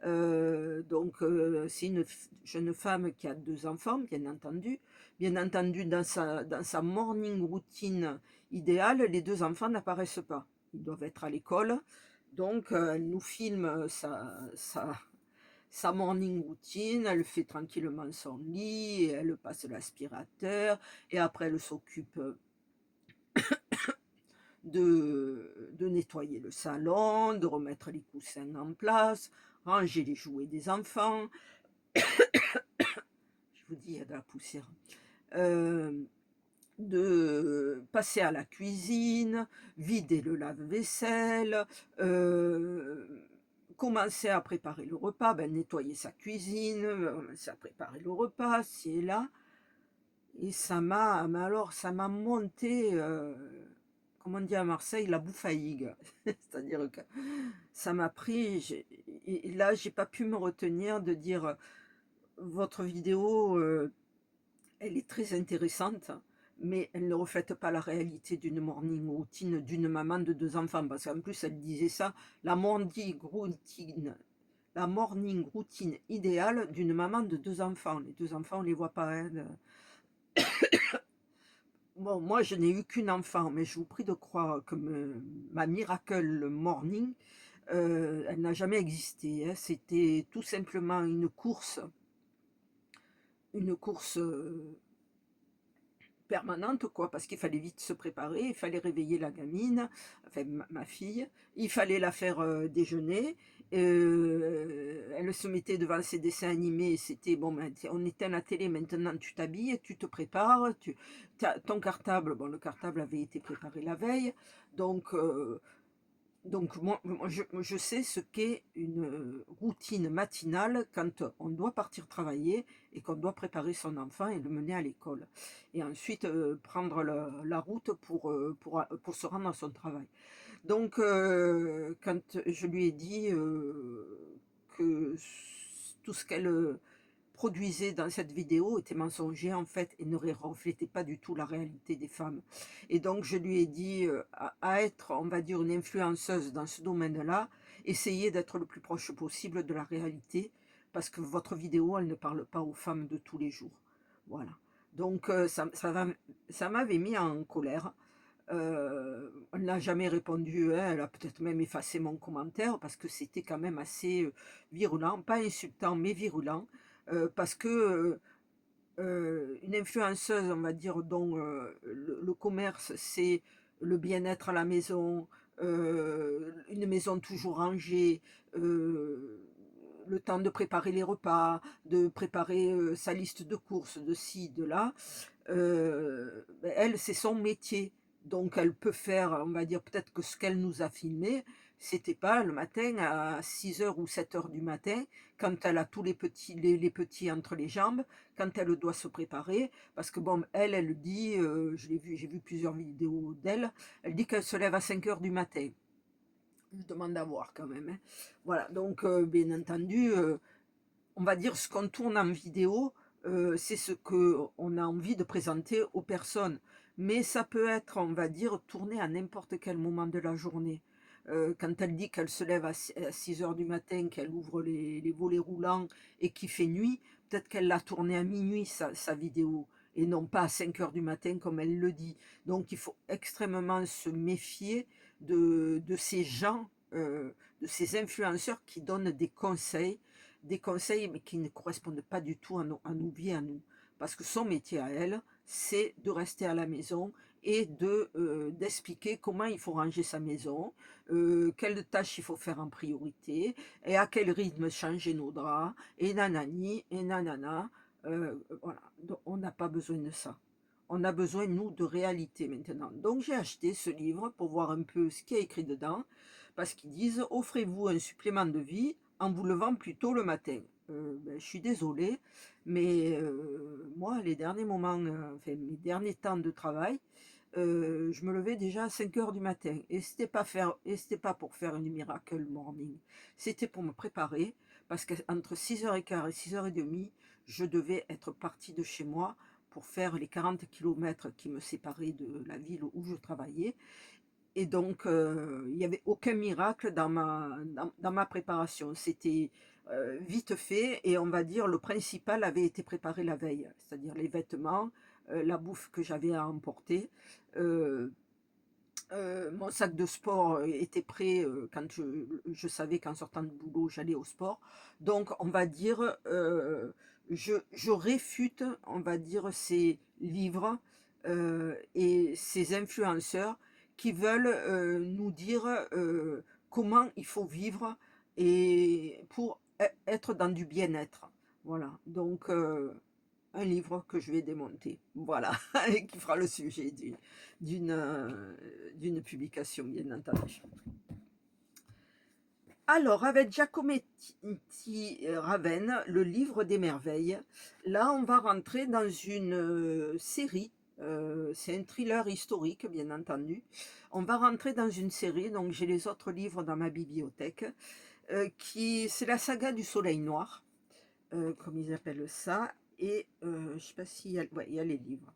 Donc c'est une jeune femme qui a 2 enfants, bien entendu. Bien entendu, dans sa morning routine idéale, les 2 enfants n'apparaissent pas. Ils doivent être à l'école. Donc elle nous filme sa morning routine, elle fait tranquillement son lit, et elle passe l'aspirateur, et après elle s'occupe de nettoyer le salon, de remettre les coussins en place, ranger les jouets des enfants. Je vous dis, il y a de la poussière. de passer à la cuisine, vider le lave-vaisselle, commencer à préparer le repas, ben, nettoyer sa cuisine, commencer à préparer le repas, ci et là. Et mais alors ça m'a monté, comme on dit à Marseille, la bouffaïgue. C'est-à-dire que ça m'a pris, et là j'ai pas pu me retenir de dire, «Votre vidéo, elle est très intéressante, mais elle ne reflète pas la réalité d'une morning routine d'une maman de 2 enfants». Parce qu'en plus elle disait ça, la morning routine idéale d'une maman de 2 enfants. Les 2 enfants on les voit pas, hein, bon, moi, je n'ai eu qu'une enfant, mais je vous prie de croire que ma miracle morning, elle n'a jamais existé, hein. C'était tout simplement une course, permanente, quoi, parce qu'il fallait vite se préparer, il fallait réveiller la gamine, enfin ma fille, il fallait la faire, déjeuner, elle se mettait devant ses dessins animés, c'était bon, ben, on éteint la télé, maintenant tu t'habilles, tu te prépares, tu ton cartable, bon, le cartable avait été préparé la veille, donc moi je sais ce qu'est une, routine matinale quand on doit partir travailler et qu'on doit préparer son enfant et le mener à l'école, et ensuite, prendre la route pour se rendre à son travail. Donc quand je lui ai dit, que tout ce qu'elle, produisait dans cette vidéo était mensonger en fait et ne reflétait pas du tout la réalité des femmes. Et donc je lui ai dit, à être, on va dire, une influenceuse dans ce domaine-là, essayez d'être le plus proche possible de la réalité, parce que votre vidéo, elle ne parle pas aux femmes de tous les jours. Voilà. Donc ça m'avait mis en colère. Elle n'a jamais répondu, hein, elle a peut-être même effacé mon commentaire parce que c'était quand même assez, virulent, pas insultant mais virulent, parce que, une influenceuse, on va dire, dont, le commerce, c'est le bien-être à la maison, une maison toujours rangée, heu, le temps de préparer les repas, de préparer, sa liste de courses, de ci, de là, beh, elle, c'est son métier. Donc elle peut faire, on va dire, peut-être que ce qu'elle nous a filmé, c'était pas le matin à 6 heures ou 7 heures du matin, quand elle a tous les petits entre les jambes, quand elle doit se préparer. Parce que bon, elle dit, j'ai vu plusieurs vidéos d'elle, elle dit qu'elle se lève à 5 heures du matin. Je demande à voir quand même, hein. Voilà, donc bien entendu, on va dire ce qu'on tourne en vidéo, c'est ce qu'on a envie de présenter aux personnes. Mais ça peut être, on va dire, tourné à n'importe quel moment de la journée. Quand elle dit qu'elle se lève à 6 heures du matin, qu'elle ouvre les volets roulants et qu'il fait nuit, peut-être qu'elle l'a tournée à minuit sa vidéo et non pas à 5 heures du matin comme elle le dit. Donc il faut extrêmement se méfier de ces gens, de ces influenceurs qui donnent des conseils, mais qui ne correspondent pas du tout à nos vies, à nous. Parce que son métier à elle, c'est de rester à la maison et d'expliquer comment il faut ranger sa maison, quelles tâches il faut faire en priorité, et à quel rythme changer nos draps, et nanani, et nanana. Voilà, donc on n'a pas besoin de ça. On a besoin, nous, de réalité maintenant. Donc j'ai acheté ce livre pour voir un peu ce qu'il y a écrit dedans, parce qu'ils disent: «Offrez-vous un supplément de vie en vous levant plus tôt le matin». Je suis désolée, mais moi, les derniers moments, enfin mes derniers temps de travail, je me levais déjà à 5 heures du matin, et c'était pas pour faire une miracle morning. C'était pour me préparer, parce qu'entre 6h15 et 6h30, je devais être partie de chez moi pour faire les 40 kilomètres qui me séparaient de la ville où je travaillais, et donc il y avait aucun miracle dans ma préparation. C'était, vite fait, et on va dire le principal avait été préparé la veille. C'est-à-dire les vêtements, la bouffe que j'avais à emporter, heu mon sac de sport, était prêt, quand je savais qu'en sortant de boulot, j'allais au sport. Donc on va dire, je réfute, on va dire, ces livres, et ces influenceurs qui veulent, nous dire, comment il faut vivre, et pour être dans du bien-être. Voilà, donc un livre que je vais démonter, voilà, et qui fera le sujet d'une publication, bien entendu. Alors, avec Giacometti Raven, le livre des merveilles, là, on va rentrer dans une série. C'est un thriller historique, bien entendu. On va rentrer dans une série, donc j'ai les autres livres dans ma bibliothèque, c'est la saga du Soleil Noir, comme ils appellent ça. Et je ne sais pas s'il y a, ouais, il y a les livres.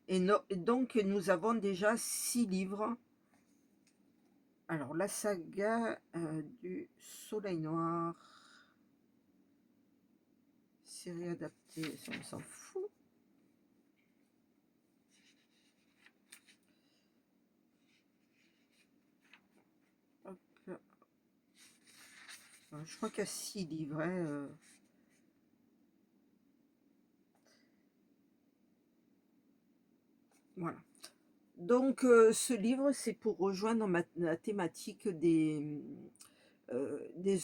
Et donc, nous avons déjà 6 livres. Alors, la saga du Soleil Noir, série adaptée, ça on s'en fout. Hop. Je crois qu'il y a 6 livres. Hein, voilà. Donc, ce livre, c'est pour rejoindre la thématique des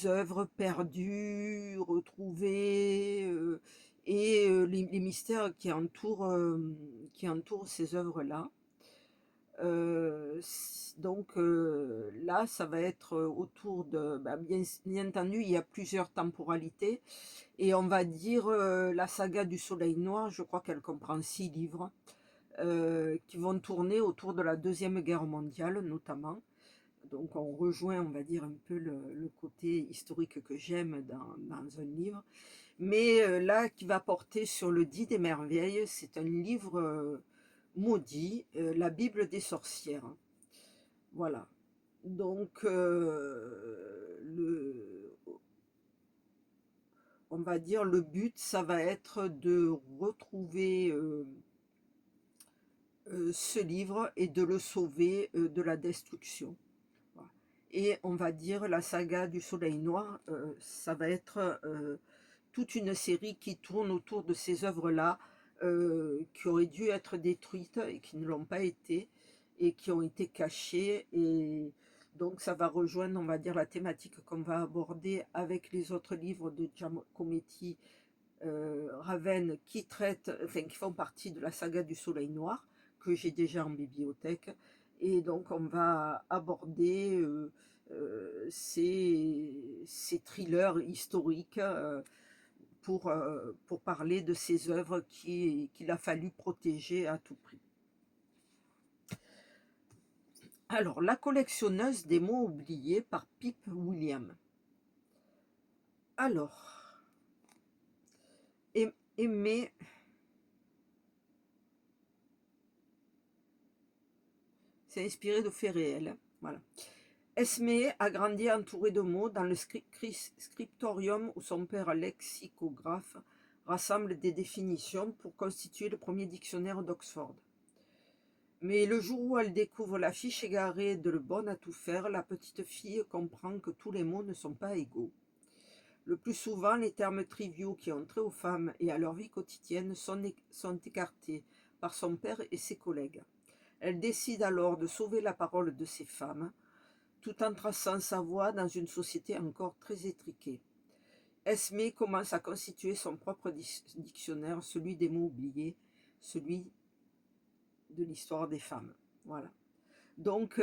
œuvres perdues, retrouvées, et les mystères qui entourent ces œuvres-là. Donc là, ça va être autour de... bien entendu, il y a plusieurs temporalités. Et on va dire la saga du Soleil Noir, je crois qu'elle comprend 6 livres qui vont tourner autour de la Deuxième Guerre mondiale notamment. Donc on rejoint, on va dire, un peu le côté historique que j'aime dans un livre. Mais là, qui va porter sur le Dit des Merveilles, c'est un livre maudit, la Bible des sorcières. Voilà. Donc, on va dire, le but, ça va être de retrouver ce livre et de le sauver de la destruction. Voilà. Et on va dire, la saga du Soleil Noir, ça va être toute une série qui tourne autour de ces œuvres-là, qui auraient dû être détruites et qui ne l'ont pas été, et qui ont été cachées. Et donc ça va rejoindre, on va dire, la thématique qu'on va aborder avec les autres livres de Giacometti Raven qui font partie de la saga du Soleil Noir, que j'ai déjà en bibliothèque. Et donc on va aborder ces thrillers historiques pour parler de ces œuvres qu'il a fallu protéger à tout prix. Alors, La collectionneuse des mots oubliés par Pip William. Alors, aimer... C'est inspiré de faits réels. Voilà. Esmé a grandi entouré de mots dans le scriptorium où son père lexicographe rassemble des définitions pour constituer le premier dictionnaire d'Oxford. Mais le jour où elle découvre la fiche égarée de Le Bon à tout faire, la petite fille comprend que tous les mots ne sont pas égaux. Le plus souvent, les termes triviaux qui ont trait aux femmes et à leur vie quotidienne sont écartés par son père et ses collègues. Elle décide alors de sauver la parole de ces femmes, tout en traçant sa voie dans une société encore très étriquée. Esmé commence à constituer son propre dictionnaire, celui des mots oubliés, celui de l'histoire des femmes. Voilà. Donc,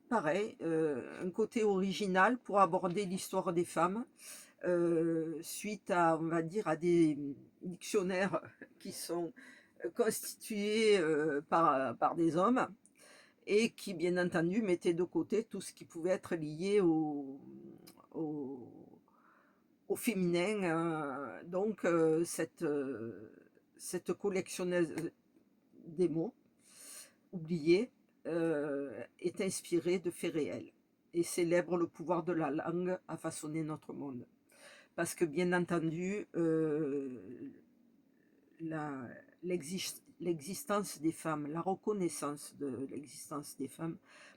pareil, un côté original pour aborder l'histoire des femmes, suite à, on va dire, à des dictionnaires qui sont constitués par des hommes, et qui, bien entendu, mettaient de côté tout ce qui pouvait être lié au, au féminin. Donc, cette collectionneuse des mots oubliés est inspirée de faits réels et célèbre le pouvoir de la langue à façonner notre monde. Parce que, bien entendu, l'existence des femmes, la reconnaissance de l'existence des femmes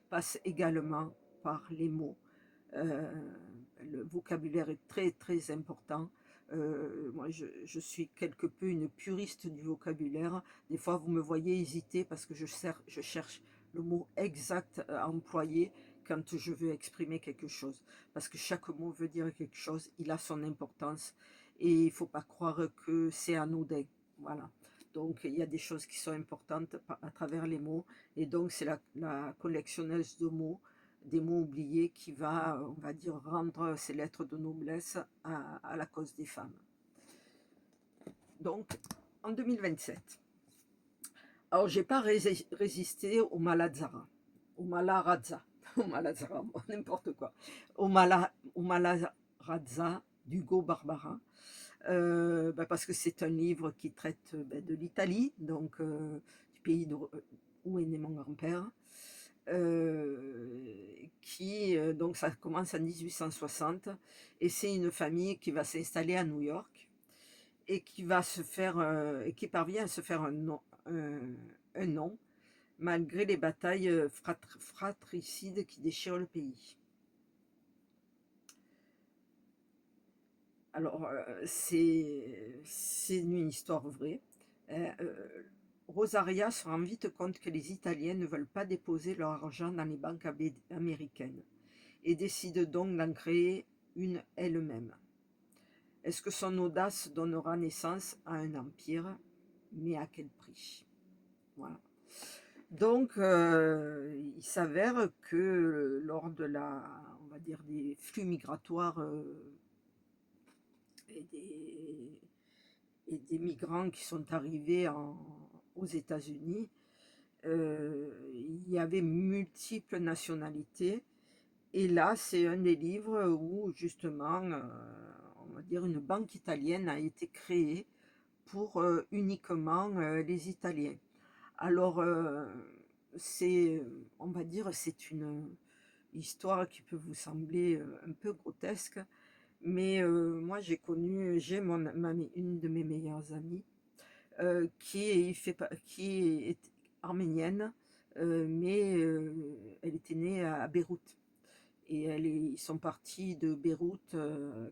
passe également par les mots. Le vocabulaire est très très important. Moi je suis quelque peu une puriste du vocabulaire. Des fois vous me voyez hésiter parce que je cherche le mot exact à employer quand je veux exprimer quelque chose, parce que chaque mot veut dire quelque chose, il a son importance, et il faut pas croire que c'est anodin, voilà. Donc il y a des choses qui sont importantes à travers les mots, et donc c'est la collectionneuse de mots, des mots oubliés, qui va, on va dire, rendre ces lettres de noblesse à la cause des femmes. Donc, en 2027. Alors, j'ai pas résisté au Malazara, au Malarazza, au Malazara, n'importe quoi, au Malarazza d'Hugo Barbara, parce que c'est un livre qui traite de l'Italie, donc du pays où est né mon grand-père, donc ça commence en 1860, et c'est une famille qui va s'installer à New York, et qui va se faire, et qui parvient à se faire un nom, malgré les batailles fratricides qui déchirent le pays. Alors, c'est une histoire vraie. Rosaria se rend vite compte que les Italiens ne veulent pas déposer leur argent dans les banques américaines, et décide donc d'en créer une elle-même. Est-ce que son audace donnera naissance à un empire? Mais à quel prix? Voilà. Donc, il s'avère que lors de on va dire, des flux migratoires, et des migrants qui sont arrivés aux États-Unis, il y avait multiples nationalités. Et là, c'est un des livres où justement, on va dire, une banque italienne a été créée pour uniquement les Italiens. Alors, on va dire, c'est une histoire qui peut vous sembler un peu grotesque, mais moi j'ai une de mes meilleures amies qui est arménienne, mais elle était née à Beyrouth. Et ils sont partis de Beyrouth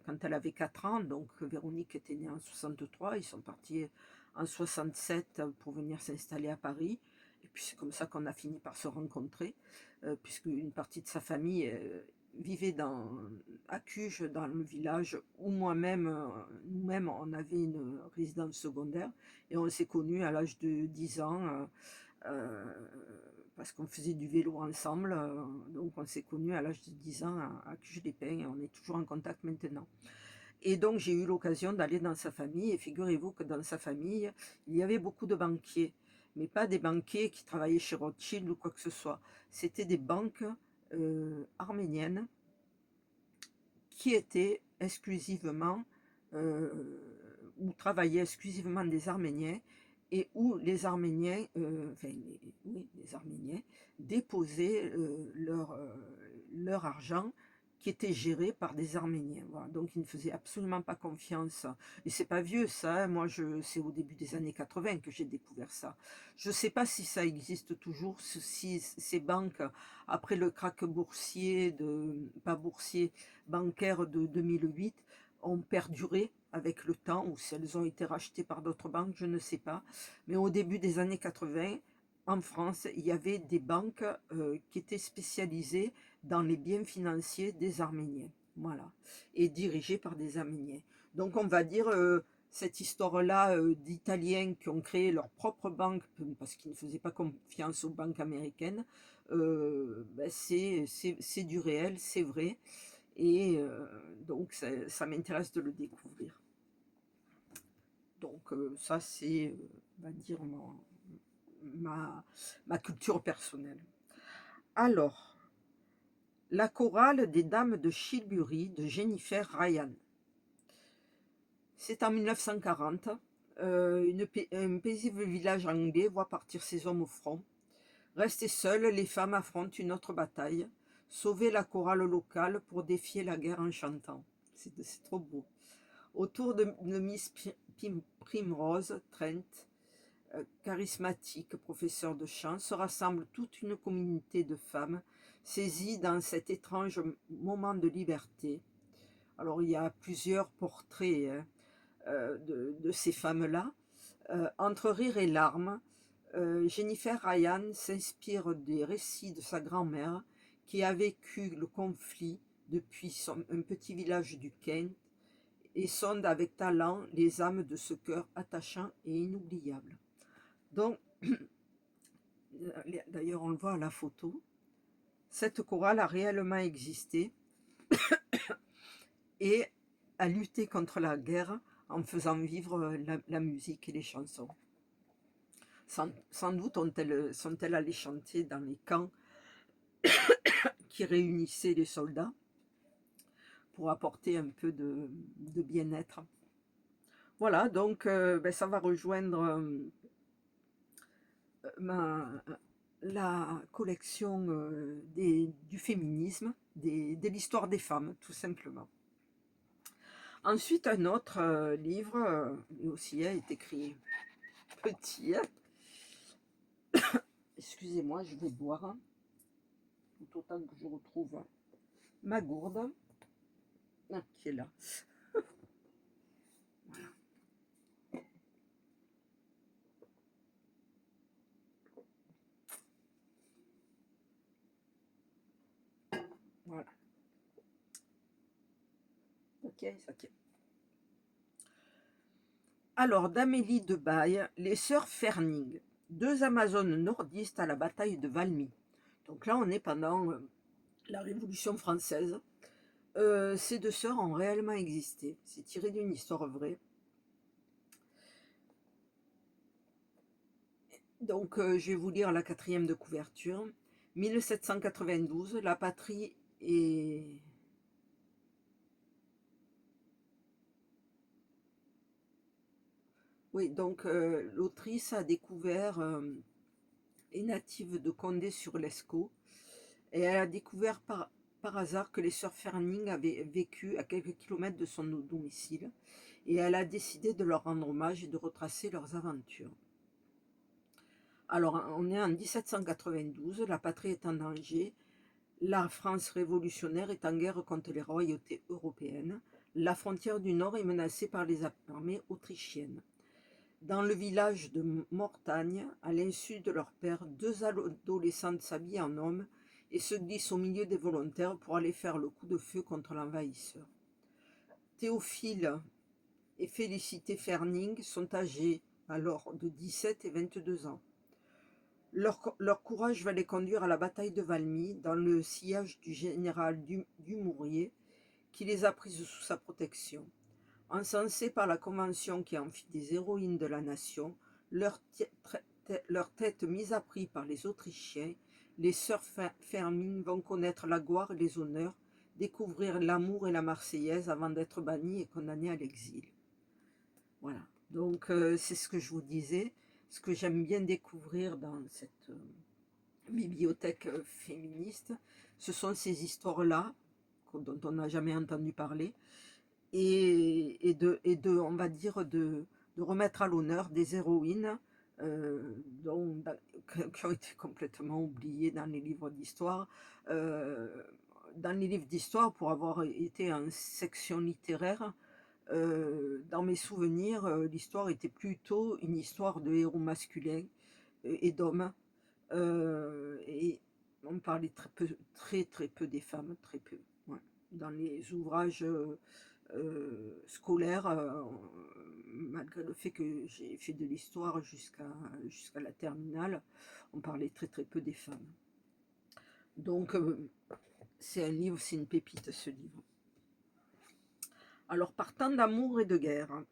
quand elle avait 4 ans, donc Véronique était née en 63, ils sont partis en 67 pour venir s'installer à Paris. Et puis c'est comme ça qu'on a fini par se rencontrer, puisque une partie de sa famille vivait à Cuges, dans le village où nous-mêmes, on avait une résidence secondaire, et on s'est connus à l'âge de 10 ans. Euh, Parce qu'on faisait du vélo ensemble, donc on s'est connus à l'âge de 10 ans à Cuges-les-Pins, et on est toujours en contact maintenant. Et donc j'ai eu l'occasion d'aller dans sa famille, et figurez-vous que dans sa famille, il y avait beaucoup de banquiers, mais pas des banquiers qui travaillaient chez Rothschild ou quoi que ce soit. C'était des banques arméniennes qui étaient exclusivement, euh, où travaillaient exclusivement des Arméniens, et où les Arméniens, oui, les Arméniens déposaient leur argent, qui était géré par des Arméniens. Voilà. Donc ils ne faisaient absolument pas confiance. Et c'est pas vieux ça, hein. Moi c'est au début des années 80 que j'ai découvert ça. Je ne sais pas si ça existe toujours, si ces banques, après le krach boursier, pas boursier, bancaire de 2008, ont perduré avec le temps, ou si elles ont été rachetées par d'autres banques, je ne sais pas. Mais au début des années 80, en France, il y avait des banques qui étaient spécialisées dans les biens financiers des Arméniens, voilà, et dirigées par des Arméniens. Donc on va dire, cette histoire-là d'Italiens qui ont créé leur propre banque parce qu'ils ne faisaient pas confiance aux banques américaines, c'est du réel, c'est vrai, et donc ça m'intéresse de le découvrir. Donc ça c'est, on va dire, ma culture personnelle. Alors, la chorale des Dames de Chilbury de Jennifer Ryan. C'est en 1940. Un paisible village anglais voit partir ses hommes au front. Restées seules, les femmes affrontent une autre bataille. Sauver la chorale locale pour défier la guerre en chantant. C'est trop beau. Autour de Miss Primrose Trent, charismatique professeur de chant, se rassemble toute une communauté de femmes saisies dans cet étrange moment de liberté. Alors il y a plusieurs portraits, hein, de ces femmes-là. Entre rire et larmes, Jennifer Ryan s'inspire des récits de sa grand-mère, qui a vécu le conflit depuis un petit village du Kent et sonde avec talent les âmes de ce cœur attachant et inoubliable. Donc, d'ailleurs on le voit à la photo, cette chorale a réellement existé et a lutté contre la guerre en faisant vivre la musique et les chansons. Sans doute sont-elles allées chanter dans les camps qui réunissaient les soldats pour apporter un peu de bien-être. Voilà, donc ça va rejoindre la collection du féminisme, de l'histoire des femmes, tout simplement. Ensuite, un autre livre, lui aussi est écrit petit. Excusez-moi, je vais boire. Tout autant que je retrouve ma gourde. Qui est là. Voilà. Ok. Alors, d'Amélie de Baye, les sœurs Ferning, 2 Amazones nordistes à la bataille de Valmy. Donc là, on est pendant la Révolution française. Ces 2 sœurs ont réellement existé. C'est tiré d'une histoire vraie. Donc, je vais vous lire la 4e de couverture. 1792, la patrie est... Oui, donc l'autrice a découvert, est native de Condé-sur-Lescaut, et elle a découvert par hasard que les sœurs Ferning avaient vécu à quelques kilomètres de son domicile, et elle a décidé de leur rendre hommage et de retracer leurs aventures. Alors, on est en 1792, la patrie est en danger, la France révolutionnaire est en guerre contre les royautés européennes, la frontière du Nord est menacée par les armées autrichiennes. Dans le village de Mortagne, à l'insu de leur père, 2 adolescentes s'habillent en hommes et se glissent au milieu des volontaires pour aller faire le coup de feu contre l'envahisseur. Théophile et Félicité Ferning sont âgés alors de 17 et 22 ans. Leur courage va les conduire à la bataille de Valmy, dans le sillage du général Dumouriez, qui les a prises sous sa protection. Encensées par la Convention qui en fit des héroïnes de la nation, leur tête mise à prix par les Autrichiens, les sœurs Ferning vont connaître la gloire et les honneurs, découvrir l'amour et la Marseillaise avant d'être bannies et condamnées à l'exil. Voilà, donc c'est ce que je vous disais, ce que j'aime bien découvrir dans cette bibliothèque féministe, ce sont ces histoires-là, dont on n'a jamais entendu parler, et de on va dire, de remettre à l'honneur des héroïnes qui ont été complètement oubliées dans les livres d'histoire. Dans les livres d'histoire, pour avoir été en section littéraire, dans mes souvenirs, l'histoire était plutôt une histoire de héros masculins et d'hommes. Et on parlait très peu des femmes, très peu. Ouais. Dans les ouvrages scolaire, malgré le fait que j'ai fait de l'histoire jusqu'à la terminale, on parlait très peu des femmes. Donc c'est un livre, c'est une pépite ce livre. Alors, Partant d'amour et de guerre,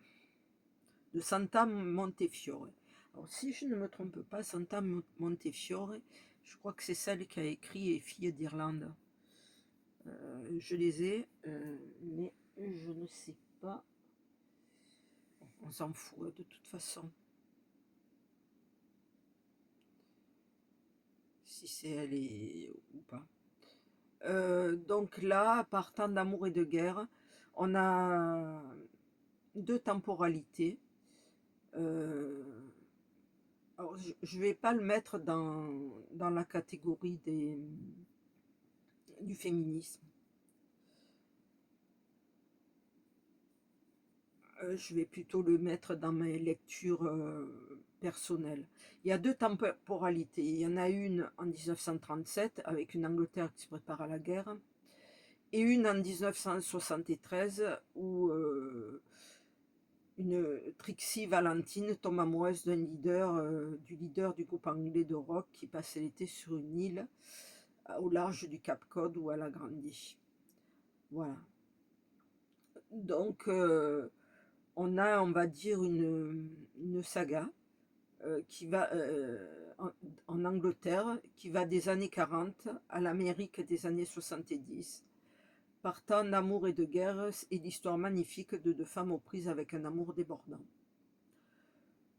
de Santa Montefiore. Alors, si je ne me trompe pas, Santa Montefiore, je crois que c'est celle qui a écrit Filles d'Irlande. Je les ai, mais je ne sais pas. On s'en fout de toute façon. Si c'est elle ou pas. Donc là, Partant d'amour et de guerre, on a 2 temporalités. Alors je ne vais pas le mettre dans la catégorie du féminisme. Je vais plutôt le mettre dans mes lectures, personnelles. Il y a 2 temporalités. Il y en a une en 1937 avec une Angleterre qui se prépare à la guerre et une en 1973 où, une Trixie Valentine tombe amoureuse du leader du groupe anglais de rock qui passait l'été sur une île, au large du Cap Cod où elle a grandi. Voilà. Donc, on a, on va dire, une saga qui va en Angleterre, qui va des années 40 à l'Amérique des années 70, partant d'amour et de guerre, et l'histoire magnifique de deux femmes aux prises avec un amour débordant.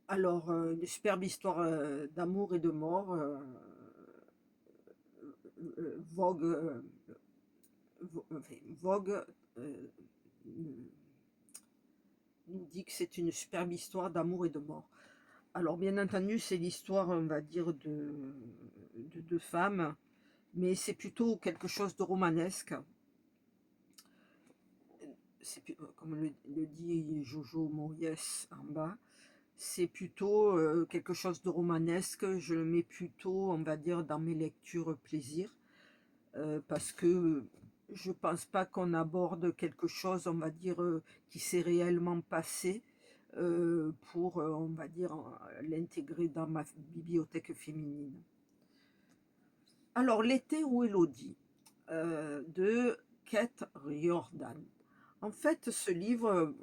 Alors, une superbe histoire d'amour et de mort vogue, enfin, vogue nous dit que c'est une superbe histoire d'amour et de mort. Alors, bien entendu, c'est l'histoire, on va dire, de deux femmes, mais c'est plutôt quelque chose de romanesque. Comme le dit Jojo Moyes en bas, c'est plutôt quelque chose de romanesque. Je le mets plutôt, on va dire, dans mes lectures plaisir, parce que je pense pas qu'on aborde quelque chose, on va dire, qui s'est réellement passé, pour, on va dire, l'intégrer dans ma bibliothèque féminine. Alors, L'été ou Élodie, de Kate Riordan. En fait, ce livre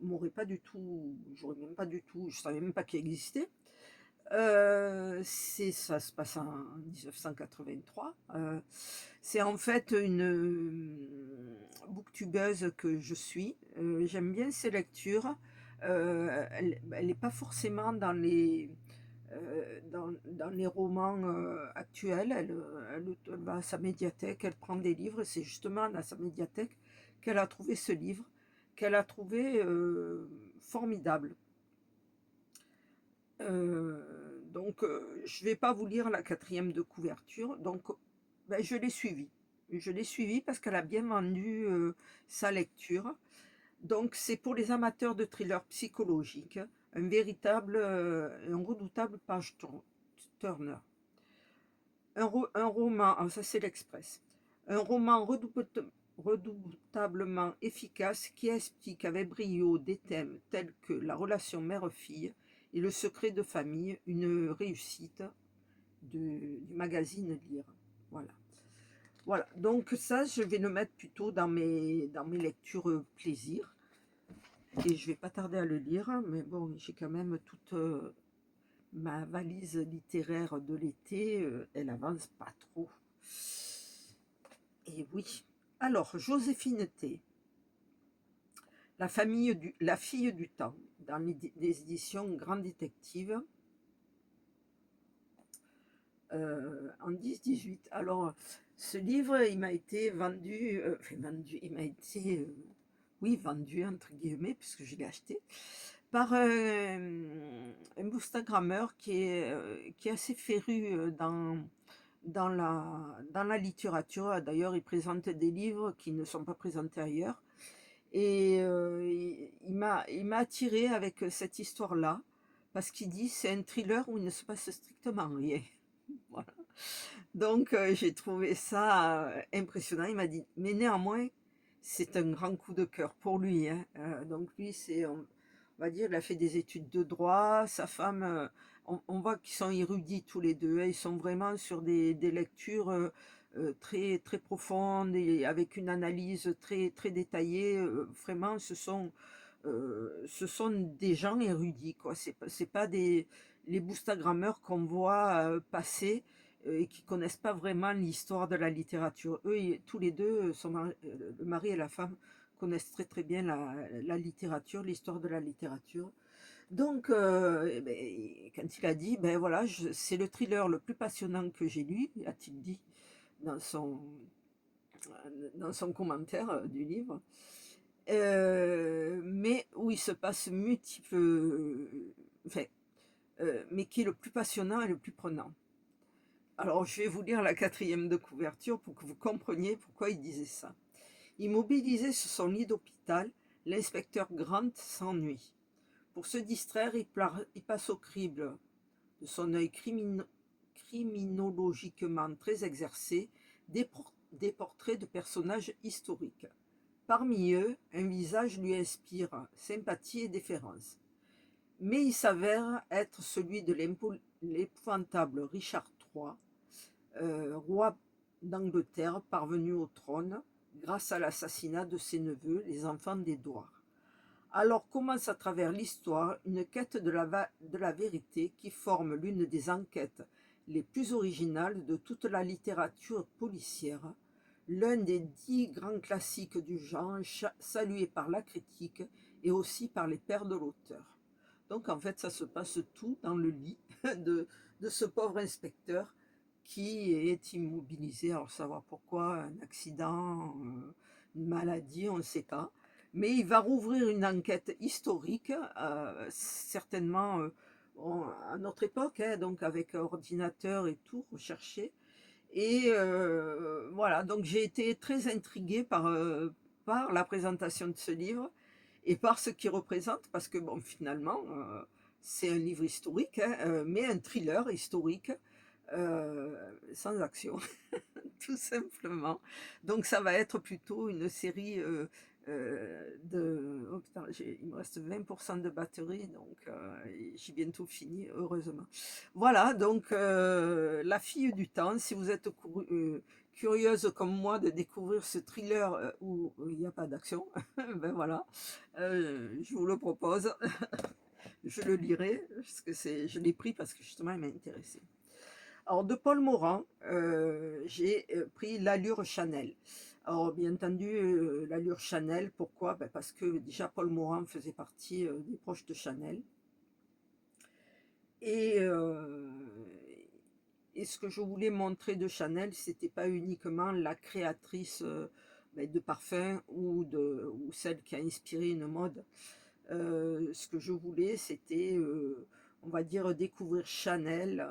m'aurait pas du tout, j'aurais même pas du tout, je savais même pas qu'il existait. Ça se passe en 1983. C'est en fait une booktubeuse que je suis. J'aime bien ses lectures. Elle n'est pas forcément dans les romans actuels. Elle va à sa médiathèque, elle prend des livres. C'est justement à sa médiathèque qu'elle a trouvé ce livre, qu'elle a trouvé formidable. Donc, je vais pas vous lire la quatrième de couverture. Donc, ben, je l'ai suivie. Je l'ai suivie parce qu'elle a bien vendu sa lecture. Donc, c'est pour les amateurs de thrillers psychologiques, un redoutable page turner. Un roman, ah, ça c'est l'Express, un roman redoutablement efficace qui explique avec brio des thèmes tels que la relation mère-fille et le secret de famille, une réussite du magazine Lire. Voilà. Voilà, donc ça, je vais le mettre plutôt dans mes lectures plaisir. Et je vais pas tarder à le lire, mais bon, j'ai quand même toute ma valise littéraire de l'été, elle avance pas trop. Et oui. Alors, Joséphine T. La fille du temps, dans les éditions Grand Détective, en 10-18. Alors, ce livre, il m'a été vendu, il m'a été, oui, vendu entre guillemets, puisque je l'ai acheté, par un bookstagrammeur qui est assez féru dans la littérature. D'ailleurs, il présente des livres qui ne sont pas présentés ailleurs. Et il m'a attiré avec cette histoire-là, parce qu'il dit c'est un thriller où il ne se passe strictement rien. Voilà. Donc j'ai trouvé ça impressionnant. Il m'a dit, mais néanmoins, c'est un grand coup de cœur pour lui, hein. Donc lui, on va dire, il a fait des études de droit. Sa femme, on voit qu'ils sont érudits tous les deux, hein. Ils sont vraiment sur des lectures très, très profondes et avec une analyse très, très détaillée. Vraiment, ce sont des gens érudits, quoi. C'est pas les bookstagrammeurs qu'on voit passer et qui connaissent pas vraiment l'histoire de la littérature. Eux, tous les deux, le mari et la femme, connaissent très très bien la littérature, l'histoire de la littérature. Donc, eh ben, quand il a dit, ben voilà, c'est le thriller le plus passionnant que j'ai lu, a-t-il dit dans son, dans son commentaire du livre, mais où il se passe multiples, enfin, mais qui est le plus passionnant et le plus prenant. Alors, je vais vous lire la quatrième de couverture pour que vous compreniez pourquoi il disait ça. Immobilisée sur son lit d'hôpital, l'inspecteur Grant s'ennuie. Pour se distraire, il passe au crible de son œil criminologiquement très exercé des portraits de personnages historiques. Parmi eux, un visage lui inspire sympathie et déférence. Mais il s'avère être celui de l'épouvantable Richard III, roi d'Angleterre parvenu au trône grâce à l'assassinat de ses neveux, les enfants d'Édouard. Alors commence à travers l'histoire une quête de la vérité qui forme l'une des enquêtes les plus originales de toute la littérature policière, l'un des 10 grands classiques du genre, salué par la critique et aussi par les pairs de l'auteur. Donc en fait, ça se passe tout dans le lit de ce pauvre inspecteur qui est immobilisé. Alors savoir pourquoi, un accident, une maladie, on ne sait pas. Mais il va rouvrir une enquête historique, certainement à notre époque, hein, donc avec ordinateur et tout, recherché. Et voilà, donc j'ai été très intriguée par la présentation de ce livre et par ce qu'il représente, parce que bon, finalement, c'est un livre historique, hein, mais un thriller historique sans action, tout simplement. Donc ça va être plutôt une série de... Oh putain, il me reste 20% de batterie, donc j'ai bientôt fini, heureusement. Voilà, donc La fille du temps, si vous êtes curieuse comme moi de découvrir ce thriller où il n'y a pas d'action, ben voilà, je vous le propose. Je le lirai, parce que je l'ai pris parce que justement il m'a intéressé. Alors de Paul Morand, j'ai pris l'Allure Chanel. Alors bien entendu, l'Allure Chanel, pourquoi? Ben, parce que déjà Paul Morand faisait partie des proches de Chanel. Et, et ce que je voulais montrer de Chanel, c'était pas uniquement la créatrice ben, de parfums ou celle qui a inspiré une mode. Ce que je voulais, c'était, on va dire, découvrir Chanel,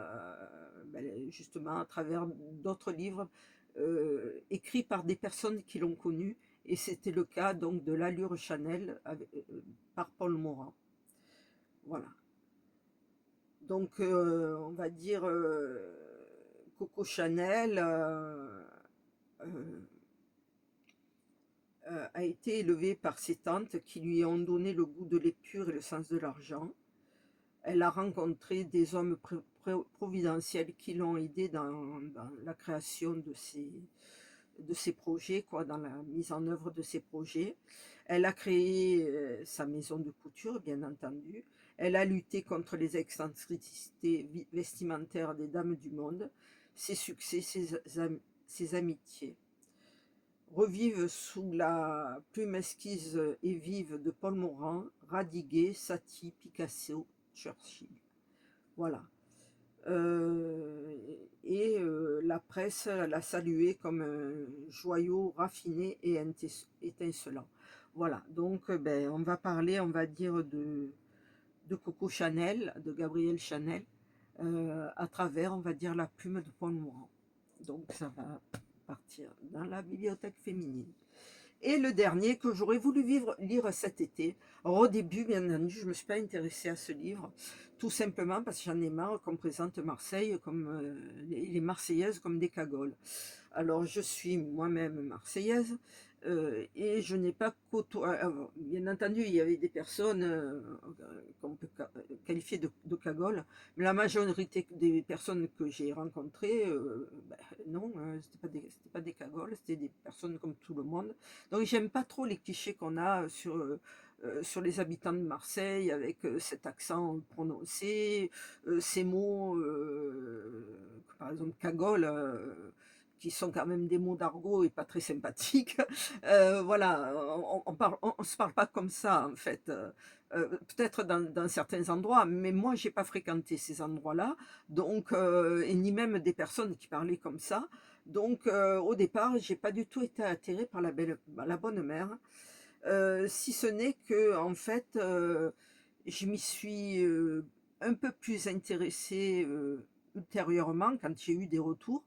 ben, justement à travers d'autres livres écrits par des personnes qui l'ont connue. Et c'était le cas donc de l'Allure Chanel par Paul Morand. Voilà. Donc, on va dire Coco Chanel euh, a été élevée par ses tantes qui lui ont donné le goût de l'épure et le sens de l'argent. Elle a rencontré des hommes providentiels qui l'ont aidé dans la création de ses projets, quoi, dans la mise en œuvre de ses projets. Elle a créé sa maison de couture, bien entendu. Elle a lutté contre les excentricités vestimentaires des dames du monde. Ses succès, ses amitiés revivent sous la plume esquisse et vive de Paul Morand, Radiguet, Satie, Picasso, Churchill. Voilà. La presse l'a salué comme un joyau raffiné et étincelant. Voilà, donc ben, on va parler, on va dire, de Coco Chanel, de Gabrielle Chanel, à travers, on va dire, la plume de Paul Morand. Donc ça va partir dans la bibliothèque féminine. Et le dernier que j'aurais voulu lire cet été. Alors, au début, bien entendu, je ne me suis pas intéressée à ce livre, tout simplement parce que j'en ai marre qu'on présente Marseille comme les Marseillaises comme des cagoles. Alors, je suis moi-même marseillaise et je n'ai pas côtoyé. Bien entendu, il y avait des personnes qu'on peut qualifier de cagoles, mais la majorité des personnes que j'ai rencontrées, ben, non, c'était pas des cagoles, c'était des personnes comme tout le monde. Donc, j'aime pas trop les clichés qu'on a sur les habitants de Marseille avec cet accent prononcé, ces mots, par exemple cagole, qui sont quand même des mots d'argot et pas très sympathiques. Voilà, on se parle pas comme ça en fait. Peut-être dans certains endroits, mais moi j'ai pas fréquenté ces endroits-là, donc et ni même des personnes qui parlaient comme ça. Donc au départ, j'ai pas du tout été attirée par la bonne mère, si ce n'est que en fait, je m'y suis un peu plus intéressée ultérieurement quand j'ai eu des retours,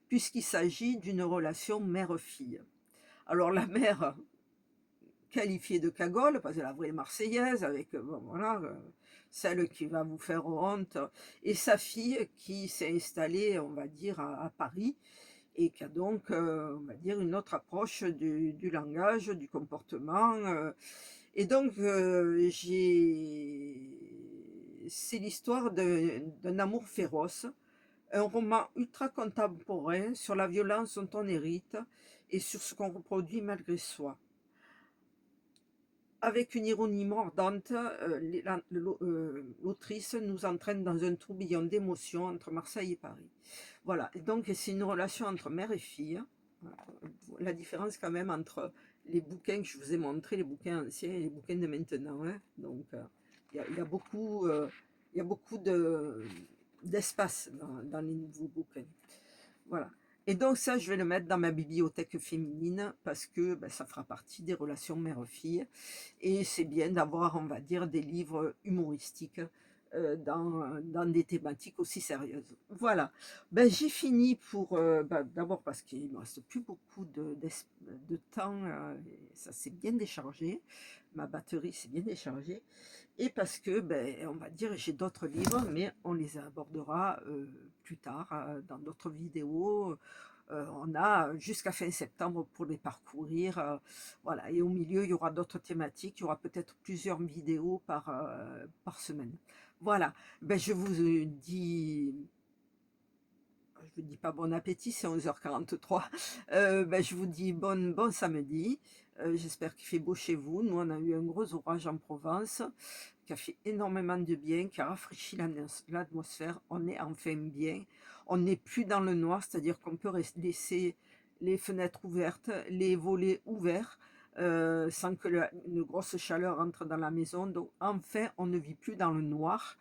puisqu'il s'agit d'une relation mère-fille. Alors la mère, qualifiée de cagole, parce que la vraie Marseillaise, avec, bon, voilà, celle qui va vous faire honte, et sa fille qui s'est installée, on va dire, à Paris, et qui a donc, on va dire, une autre approche du langage, du comportement. Et donc, c'est l'histoire d'un amour féroce, un roman ultra contemporain sur la violence dont on hérite et sur ce qu'on reproduit malgré soi. Avec une ironie mordante, l'autrice nous entraîne dans un tourbillon d'émotions entre Marseille et Paris. Voilà, et donc c'est une relation entre mère et fille. Voilà. La différence quand même entre les bouquins que je vous ai montrés, les bouquins anciens et les bouquins de maintenant, hein. Donc il y a beaucoup, il y a beaucoup d'espace dans les nouveaux bouquins. Voilà. Et donc ça, je vais le mettre dans ma bibliothèque féminine parce que ben, ça fera partie des relations mère-fille. Et c'est bien d'avoir, on va dire, des livres humoristiques dans des thématiques aussi sérieuses. Voilà. Ben, j'ai fini pour... ben, d'abord parce qu'il ne me reste plus beaucoup de temps. Et ça s'est bien déchargé. Ma batterie s'est bien déchargée. Et parce que, ben, on va dire, j'ai d'autres livres, mais on les abordera plus tard dans d'autres vidéos. On a jusqu'à fin septembre pour les parcourir. Voilà. Et au milieu, il y aura d'autres thématiques. Il y aura peut-être plusieurs vidéos par semaine. Voilà. Ben, je vous dis pas bon appétit, c'est 11h43. Ben, je vous dis bon samedi. J'espère qu'il fait beau chez vous. Nous, on a eu un gros orage en Provence qui a fait énormément de bien, qui a rafraîchi l'atmosphère. On est enfin bien. On n'est plus dans le noir, c'est-à-dire qu'on peut laisser les fenêtres ouvertes, les volets ouverts, sans que une grosse chaleur entre dans la maison. Donc enfin, on ne vit plus dans le noir.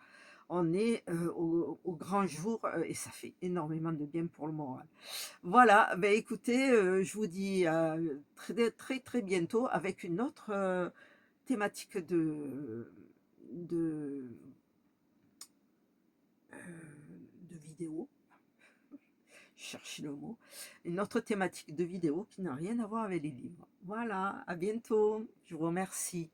On est au grand jour et ça fait énormément de bien pour le moral. Voilà, ben écoutez, je vous dis très très très bientôt avec une autre thématique de, de vidéo. Je cherche le mot. Une autre thématique de vidéo qui n'a rien à voir avec les livres. Voilà, à bientôt. Je vous remercie.